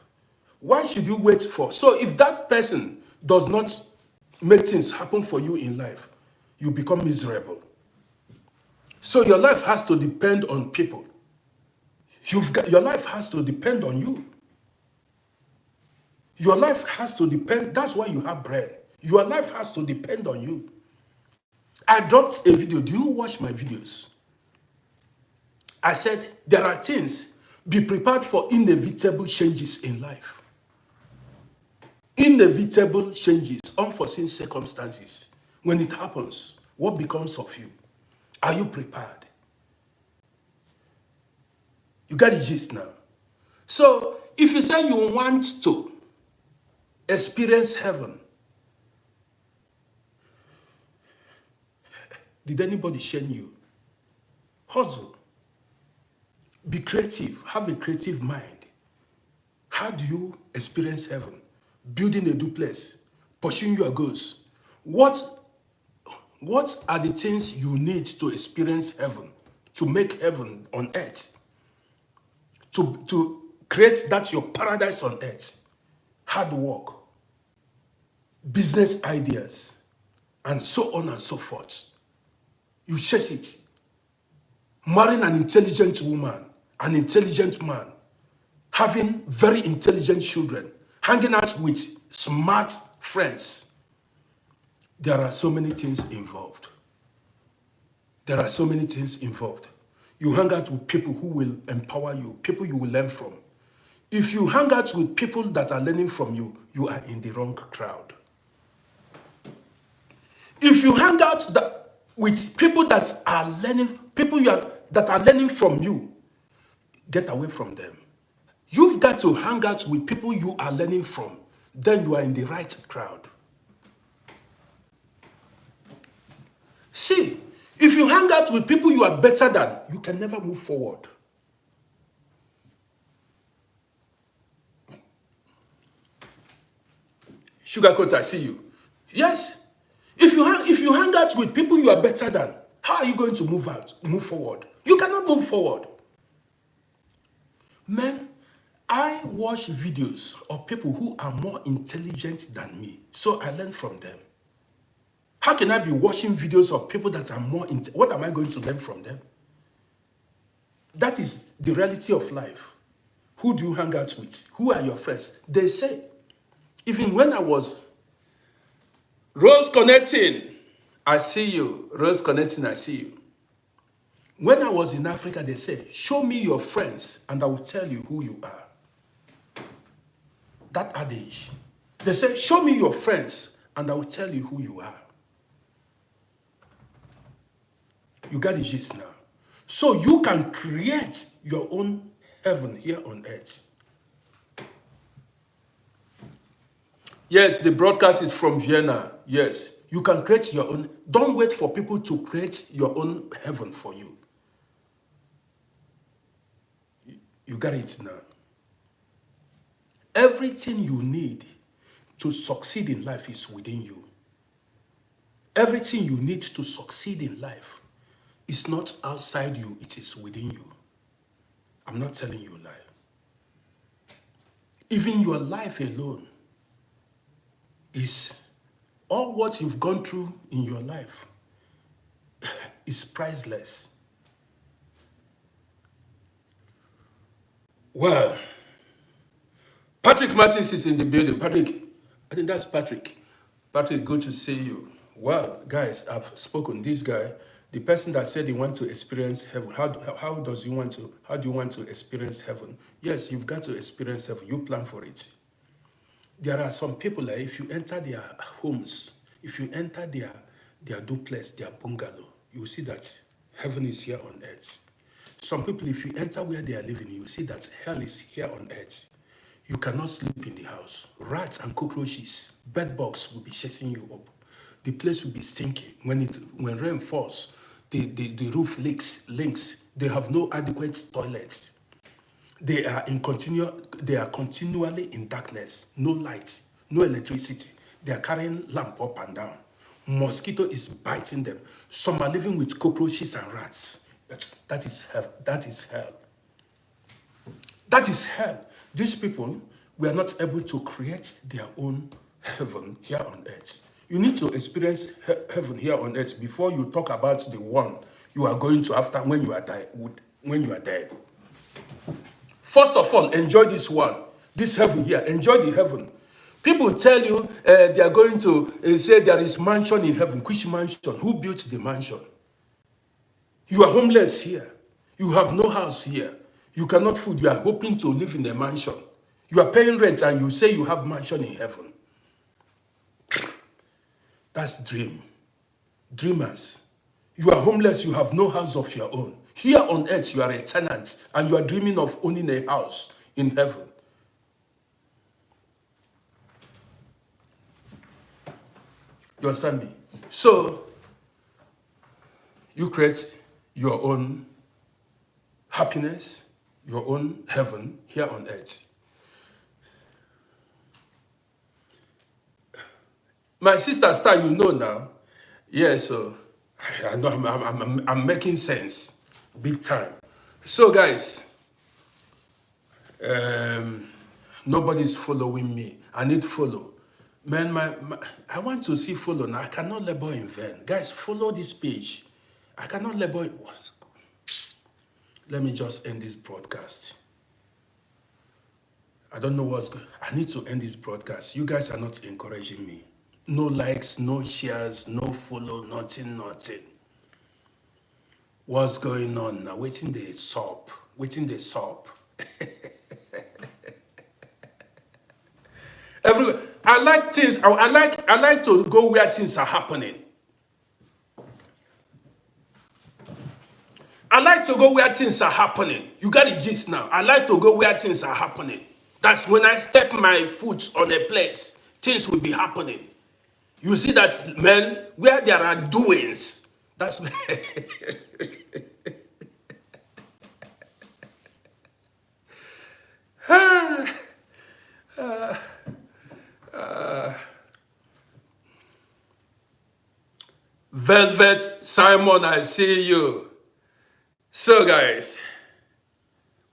Why should you wait for? So if that person does not make things happen for you in life, you become miserable. So your life has to depend on people. Your life has to depend on you. Your life has to depend. That's why you have bread. Your life has to depend on you. I dropped a video. Do you watch my videos? I said, there are things. Be prepared for inevitable changes in life. Inevitable changes, unforeseen circumstances. When it happens, what becomes of you? Are you prepared? You got the gist now. So, if you say you want to experience heaven, did anybody shame you? Hustle. Be creative. Have a creative mind. How do you experience heaven? Building a duplex, pursuing your goals. What are the things you need to experience heaven, to make heaven on earth, to create that your paradise on earth? Hard work, business ideas, and so on and so forth. You chase it. Marrying an intelligent woman, an intelligent man, having very intelligent children, hanging out with smart friends. There are so many things involved. There are so many things involved. You hang out with people who will empower you, people you will learn from. If you hang out with people that are learning from you, you are in the wrong crowd. If you hang out with people that are learning, that are learning from you, get away from them. You've got to hang out with people you are learning from. Then you are in the right crowd. See, if you hang out with people you are better than, you can never move forward. Sugarcoat, I see you. Yes. If you hang out with people you are better than, how are you going to move forward? You cannot move forward. Man, I watch videos of people who are more intelligent than me, so I learn from them. How can I be watching videos of people that are more intelligent? What am I going to learn from them? That is the reality of life. Who do you hang out with? Who are your friends? They say, even when I was Rose Connecting, I see you. Rose Connecting, I see you. When I was in Africa, they said, show me your friends and I will tell you who you are. That adage. They say, show me your friends and I will tell you who you are. You got the gist now. So you can create your own heaven here on earth. Yes, the broadcast is from Vienna. Yes, you can create your own. Don't wait for people to create your own heaven for you. You got it now. Everything you need to succeed in life is within you. Everything you need to succeed in life is not outside you, it is within you. I'm not telling you a lie. Even your life alone is all what you've gone through in your life is priceless. Well, Patrick Martins is in the building. Patrick, I think that's Patrick. Patrick, good to see you. Well, guys, I've spoken. This guy, the person that said he wants to experience heaven, how do you want to experience heaven? Yes, you've got to experience heaven. You plan for it. There are some people that if you enter their homes, if you enter their duplex, their bungalow, you see that heaven is here on earth. Some people, if you enter where they are living, you see that hell is here on earth. You cannot sleep in the house. Rats and cockroaches, bed bugs will be chasing you up. The place will be stinking. When rain falls, the roof leaks. They have no adequate toilets. They are continually in darkness. No light, no electricity. They are carrying lamp up and down. Mosquito is biting them. Some are living with cockroaches and rats. That is hell. That is hell. That is hell. These people were not able to create their own heaven here on earth. You need to experience heaven here on earth before you talk about the one you are going to after when you are dead. First of all, enjoy this one, this heaven here. Enjoy the heaven. People tell you they are going to say there is mansion in heaven. Which mansion? Who built the mansion? You are homeless here. You have no house here. You cannot food. You are hoping to live in a mansion. You are paying rent and you say you have mansion in heaven. That's dream. Dreamers. You are homeless. You have no house of your own. Here on earth, you are a tenant and you are dreaming of owning a house in heaven. You understand me? So, you create your own happiness, your own heaven here on earth. My sister Star, you know now. Yeah, so I know I'm making sense. Big time. So guys, nobody's following me. I need follow. Man, I want to see follow now. I cannot labor in vain. Guys, follow this page. I cannot labor in... Let me just end this broadcast. I don't know what's going on. I need to end this broadcast. You guys are not encouraging me. No likes, no shares, no follow, nothing. What's going on now? Waiting the soap. Everywhere. I like things. I like to go where things are happening. I like to go where things are happening. You got the gist now. I like to go where things are happening. That's when I step my foot on a place, things will be happening. You see that, man, where there are doings, that's Velvet Simon, I see you. So guys,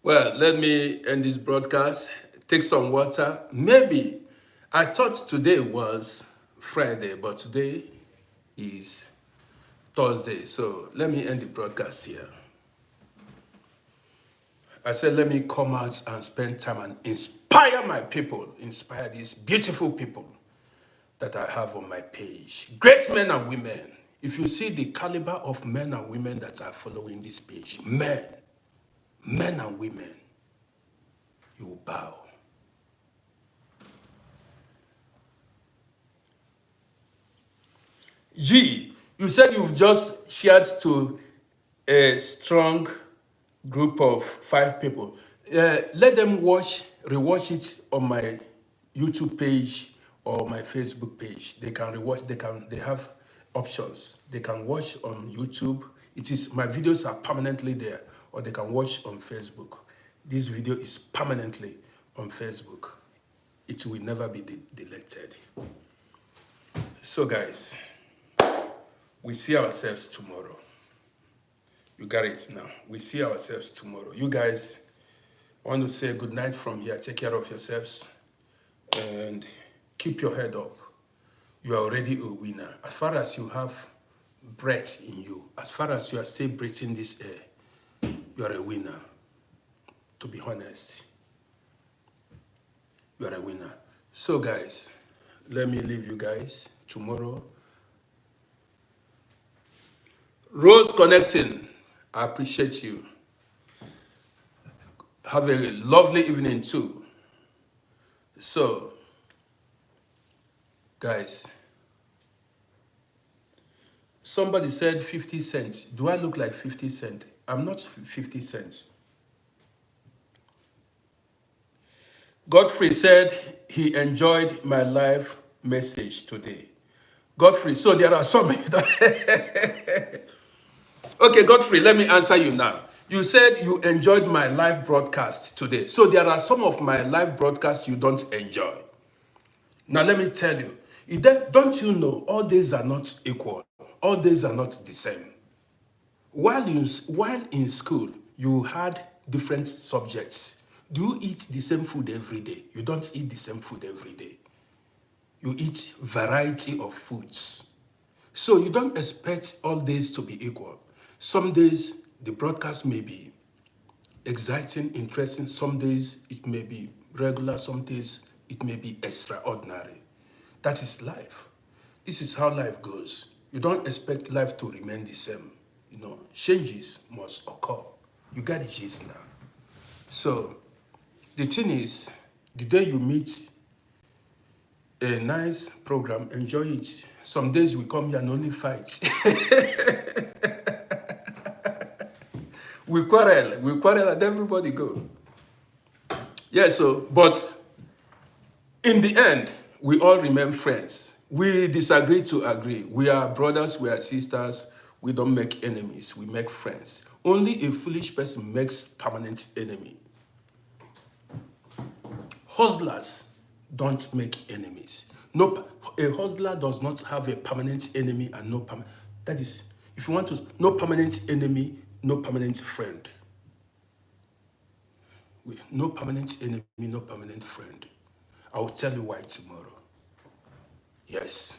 well, let me end this broadcast, take some water. Maybe I thought today was Friday, but today is Thursday. So let me end the broadcast here. I said, let me come out and spend time and inspire my people, inspire these beautiful people that I have on my page. Great men and women If you see the caliber of men and women that are following this page, men and women, you will bow. G, you said you've just shared to a strong group of 5 people. Let them rewatch it on my YouTube page or my Facebook page. They can rewatch. They have options. They can watch on YouTube. My videos are permanently there, or they can watch on Facebook. This video is permanently on Facebook. It will never be deleted. So guys, we see ourselves tomorrow. You got it now. We see ourselves tomorrow. You guys, I want to say good night from here. Take care of yourselves and keep your head up. You are already a winner. As far as you have breath in you, as far as you are still breathing this air, you are a winner. To be honest, you are a winner. So guys, let me leave you guys tomorrow. Rose connecting. I appreciate you. Have a lovely evening too. So, guys, somebody said 50 cents. Do I look like 50 cents? I'm not 50 cents. Godfrey said he enjoyed my live message today. Godfrey, so there are some that okay, Godfrey, let me answer you now. You said you enjoyed my live broadcast today. So there are some of my live broadcasts you don't enjoy. Now let me tell you, don't you know all days are not equal? All days are not the same. While in school, you had different subjects. Do you eat the same food every day? You don't eat the same food every day. You eat variety of foods. So you don't expect all days to be equal. Some days, the broadcast may be exciting, interesting. Some days, it may be regular. Some days, it may be extraordinary. That is life. This is how life goes. You don't expect life to remain the same. You know, changes must occur. You got the gist now. So, the thing is, the day you meet a nice program, enjoy it. Some days we come here and only fight. we quarrel and everybody go. Yeah, so, but in the end, we all remain friends. We disagree to agree. We are brothers, we are sisters. We don't make enemies, we make friends. Only a foolish person makes permanent enemy. Hustlers don't make enemies. No, a hustler does not have a permanent enemy and no permanent. That is, if you want to, no permanent enemy, no permanent friend. No permanent enemy, no permanent friend. I will tell you why tomorrow. Yes,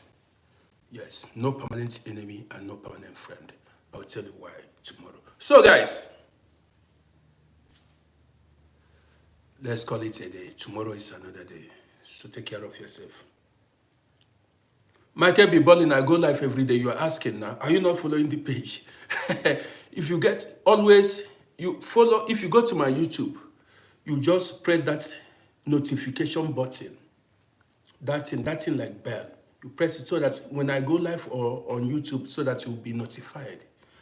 no permanent enemy and no permanent friend. I will tell you why tomorrow. So guys, let's call it a day. Tomorrow is another day. So take care of yourself. Michael B. Ballin, I go live every day. You are asking now, are you not following the page? If you get, always, you follow, if you go to my YouTube, you just press that notification button. That thing like bell. You press it so that when I go live or on YouTube, so that you'll be notified.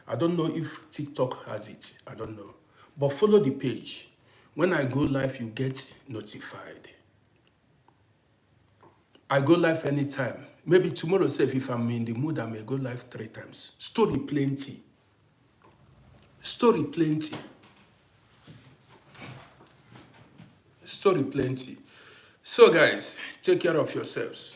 I don't know if TikTok has it. I don't know. But follow the page. When I go live, you get notified. I go live anytime. Maybe tomorrow, if I'm in the mood, I may go live 3 times. Story plenty. Story plenty. Story plenty. So guys, take care of yourselves.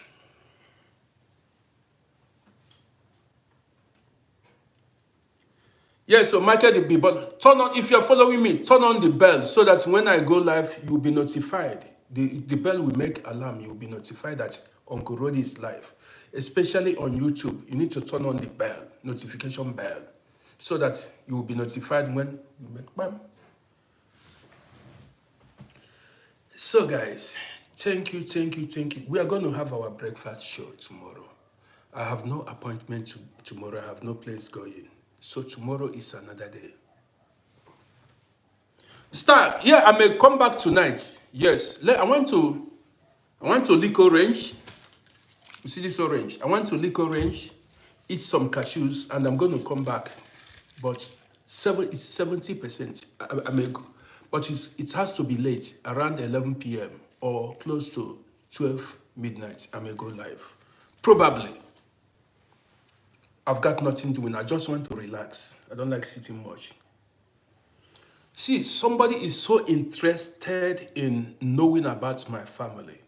Yes, so Michael the Bell, turn on, if you're following me, turn on the bell so that when I go live, you'll be notified. The bell will make alarm. You'll be notified that Uncle Roddy is live. Especially on YouTube, you need to turn on the bell, notification bell, so that you will be notified when you make bam. So guys, thank you. We are going to have our breakfast show tomorrow. I have no appointment tomorrow. I have no place going. So tomorrow is another day. Star, yeah, I may come back tonight. Yes, I want to lick orange. You see this orange? I want to lick orange, eat some cashews, and I'm going to come back. But it's 70%. I may go, but it has to be late, around 11 p.m. or close to 12 midnight. I may go live, probably. I've got nothing doing. I just want to relax. I don't like sitting much. See, somebody is so interested in knowing about my family.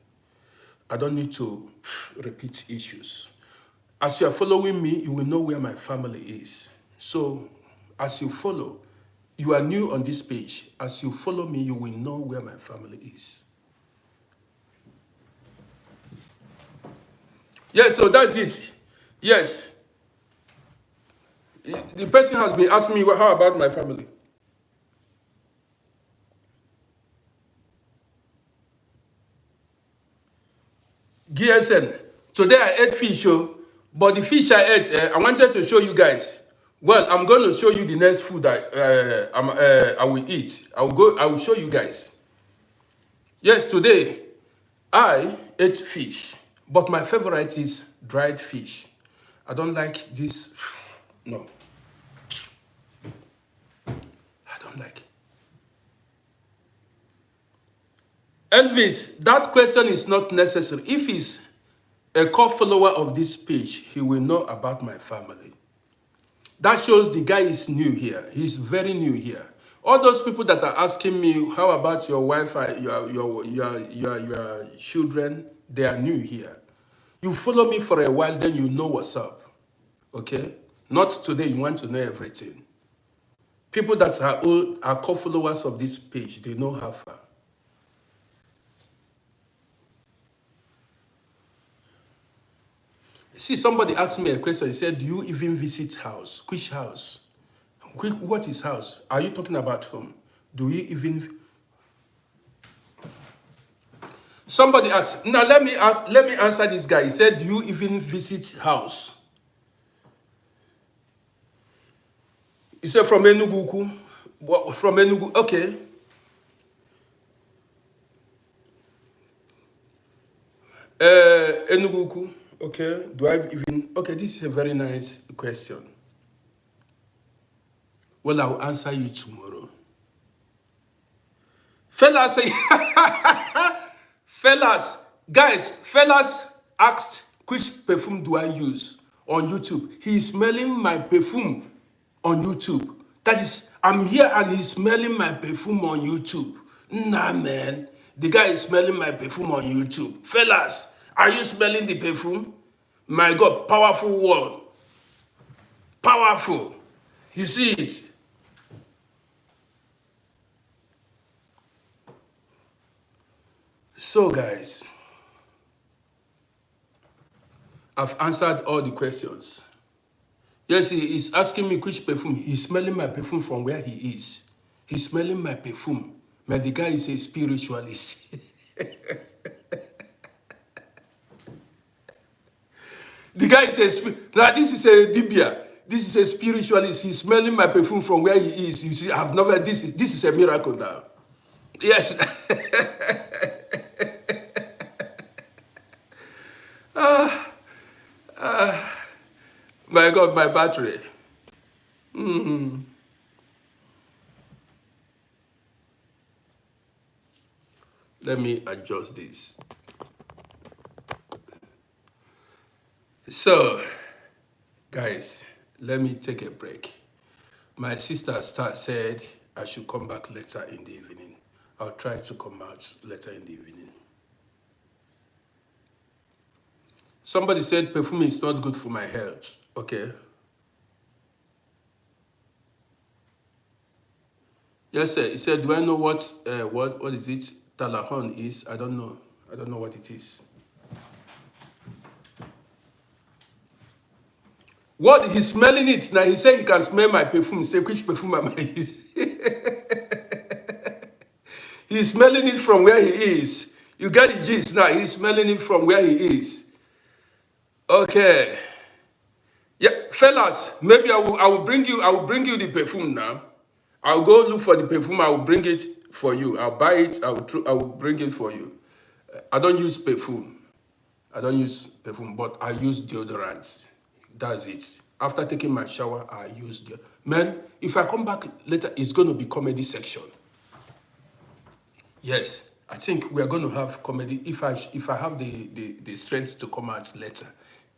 I don't need to repeat issues. As you are following me, you will know where my family is. So, as you follow, you are new on this page. As you follow me, you will know where my family is. Yes, so that's it. Yes. The person has been asking me, well, how about my family? GSN. Today I ate fish, but the fish I ate, I wanted to show you guys. Well, I'm going to show you the next food I will eat. I will show you guys. Yes, today I ate fish, but my favorite is dried fish. I don't like this. No, I don't like it. Elvis, that question is not necessary. If he's a core follower of this page, he will know about my family. That shows the guy is new here. He's very new here. All those people that are asking me, how about your wife, your children, they are new here. You follow me for a while, then you know what's up. Okay? Not today, you want to know everything. People that are old, are core followers of this page, they know how far. See, somebody asked me a question. He said, do you even visit house? Which house? What is house? Are you talking about home? Do you even... Somebody asked, now let me answer this guy. He said, do you even visit house? He said, from Enugu. From Enugu, okay. Enugu, okay. Do I even... Okay, this is a very nice question. Well, I'll answer you tomorrow. Fellas, fellas asked, which perfume do I use on YouTube? He's smelling my perfume on YouTube. That is, I'm here and he's smelling my perfume on YouTube. Nah, man. The guy is smelling my perfume on YouTube. Fellas, are you smelling the perfume? My God, powerful word. Powerful. You see it? So, guys, I've answered all the questions. Yes, he is asking me which perfume. He's smelling my perfume from where he is. He's smelling my perfume. Man, the guy is a spiritualist. The guy is now this is a Dibia. This is a spiritualist. He's smelling my perfume from where he is. You see, I've never, this is a miracle now. Yes. My God, my battery. Let me adjust this. So, guys, let me take a break. My sister said I should come back later in the evening. I'll try to come out later in the evening. Somebody said perfume is not good for my health. Okay. Yes, sir. He said, do I know what is it? Talahon is? I don't know. I don't know what it is. What? He's smelling it. Now he said he can smell my perfume. He said, which perfume am I using? He's smelling it from where he is. You get the gist now. He's smelling it from where he is. Okay. Yeah, fellas, maybe I will bring you the perfume now. I'll go look for the perfume. I will bring it for you. I'll buy it. I will bring it for you. I don't use perfume. I don't use perfume, but I use deodorant. That's it. After taking my shower, I use the man. If I come back later, it's going to be comedy section. Yes, I think we are going to have comedy. If I have the strength to come out later,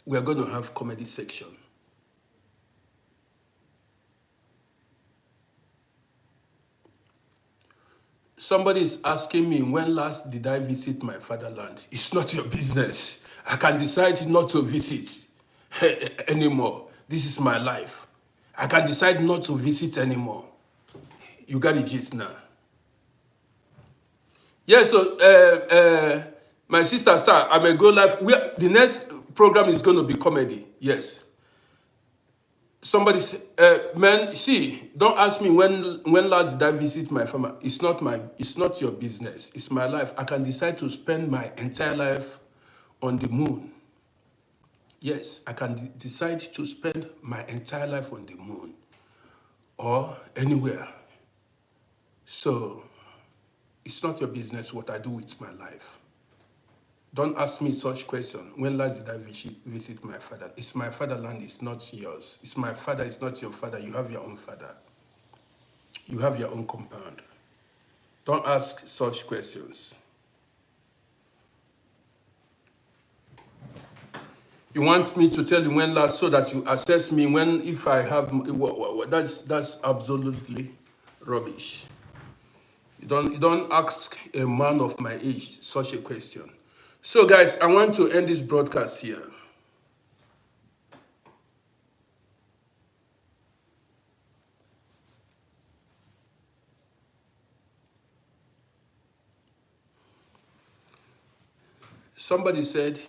we are going to have comedy section. Somebody is asking me, when last did I visit my fatherland? It's not your business. I can decide not to visit anymore. This is my life. I can decide not to visit anymore. You got the gist now. Yeah, so my sister Star, I may go live. The next program is going to be comedy. Yes. Somebody said, man, see, don't ask me when last did I visit my farmer. It's not your business. It's my life. I can decide to spend my entire life on the moon. Yes, I can decide to spend my entire life on the moon or anywhere. So it's not your business what I do with my life. Don't ask me such question. When last did I visit my father? It's my fatherland, it's not yours. It's my father, it's not your father. You have your own father. You have your own compound. Don't ask such questions. You want me to tell you when last so that you assess me when if I have, that's absolutely rubbish. You don't ask a man of my age such a question. So guys, I want to end this broadcast here. Somebody said,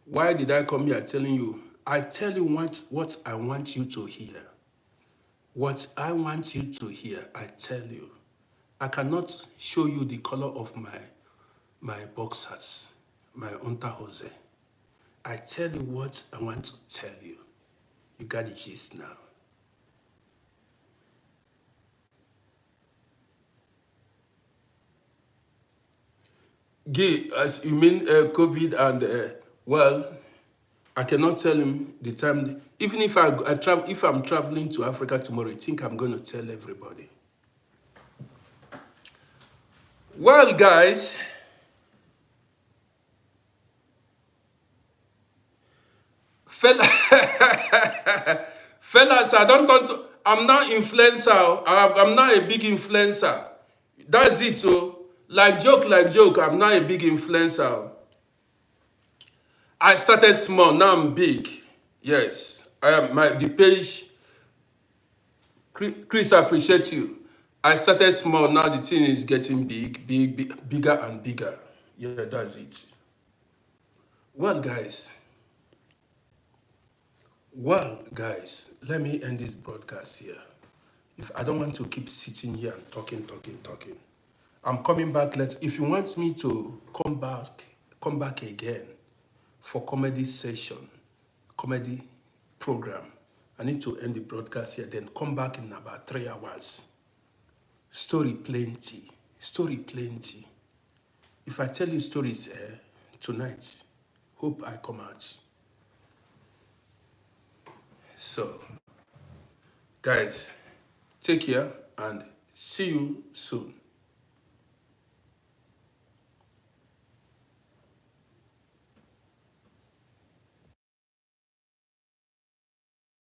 why did I come here telling you? I tell you what I want you to hear. What I want you to hear, I tell you. I cannot show you the color of my boxers, my unterhose. I tell you what I want to tell you. You got the gist now. Gay, as you mean COVID and well, I cannot tell him the time. Even if if I'm traveling to Africa tomorrow, I think I'm going to tell everybody. Well, guys, fellas, I don't want to. I'm not influencer. I'm not a big influencer. That's it. So, like joke. I'm not a big influencer. I started small. Now I'm big. Yes, I am. The page. Chris, I appreciate you. I started small. Now the thing is getting bigger and bigger. Yeah, that's it. Well, guys. Well, guys, let me end this broadcast here. If I don't want to keep sitting here and talking. I'm coming back later. If you want me to come back again for comedy session, comedy program, I need to end the broadcast here, then come back in about 3 hours. Story plenty. If I tell you stories tonight, hope I come out. So, guys, take care and see you soon.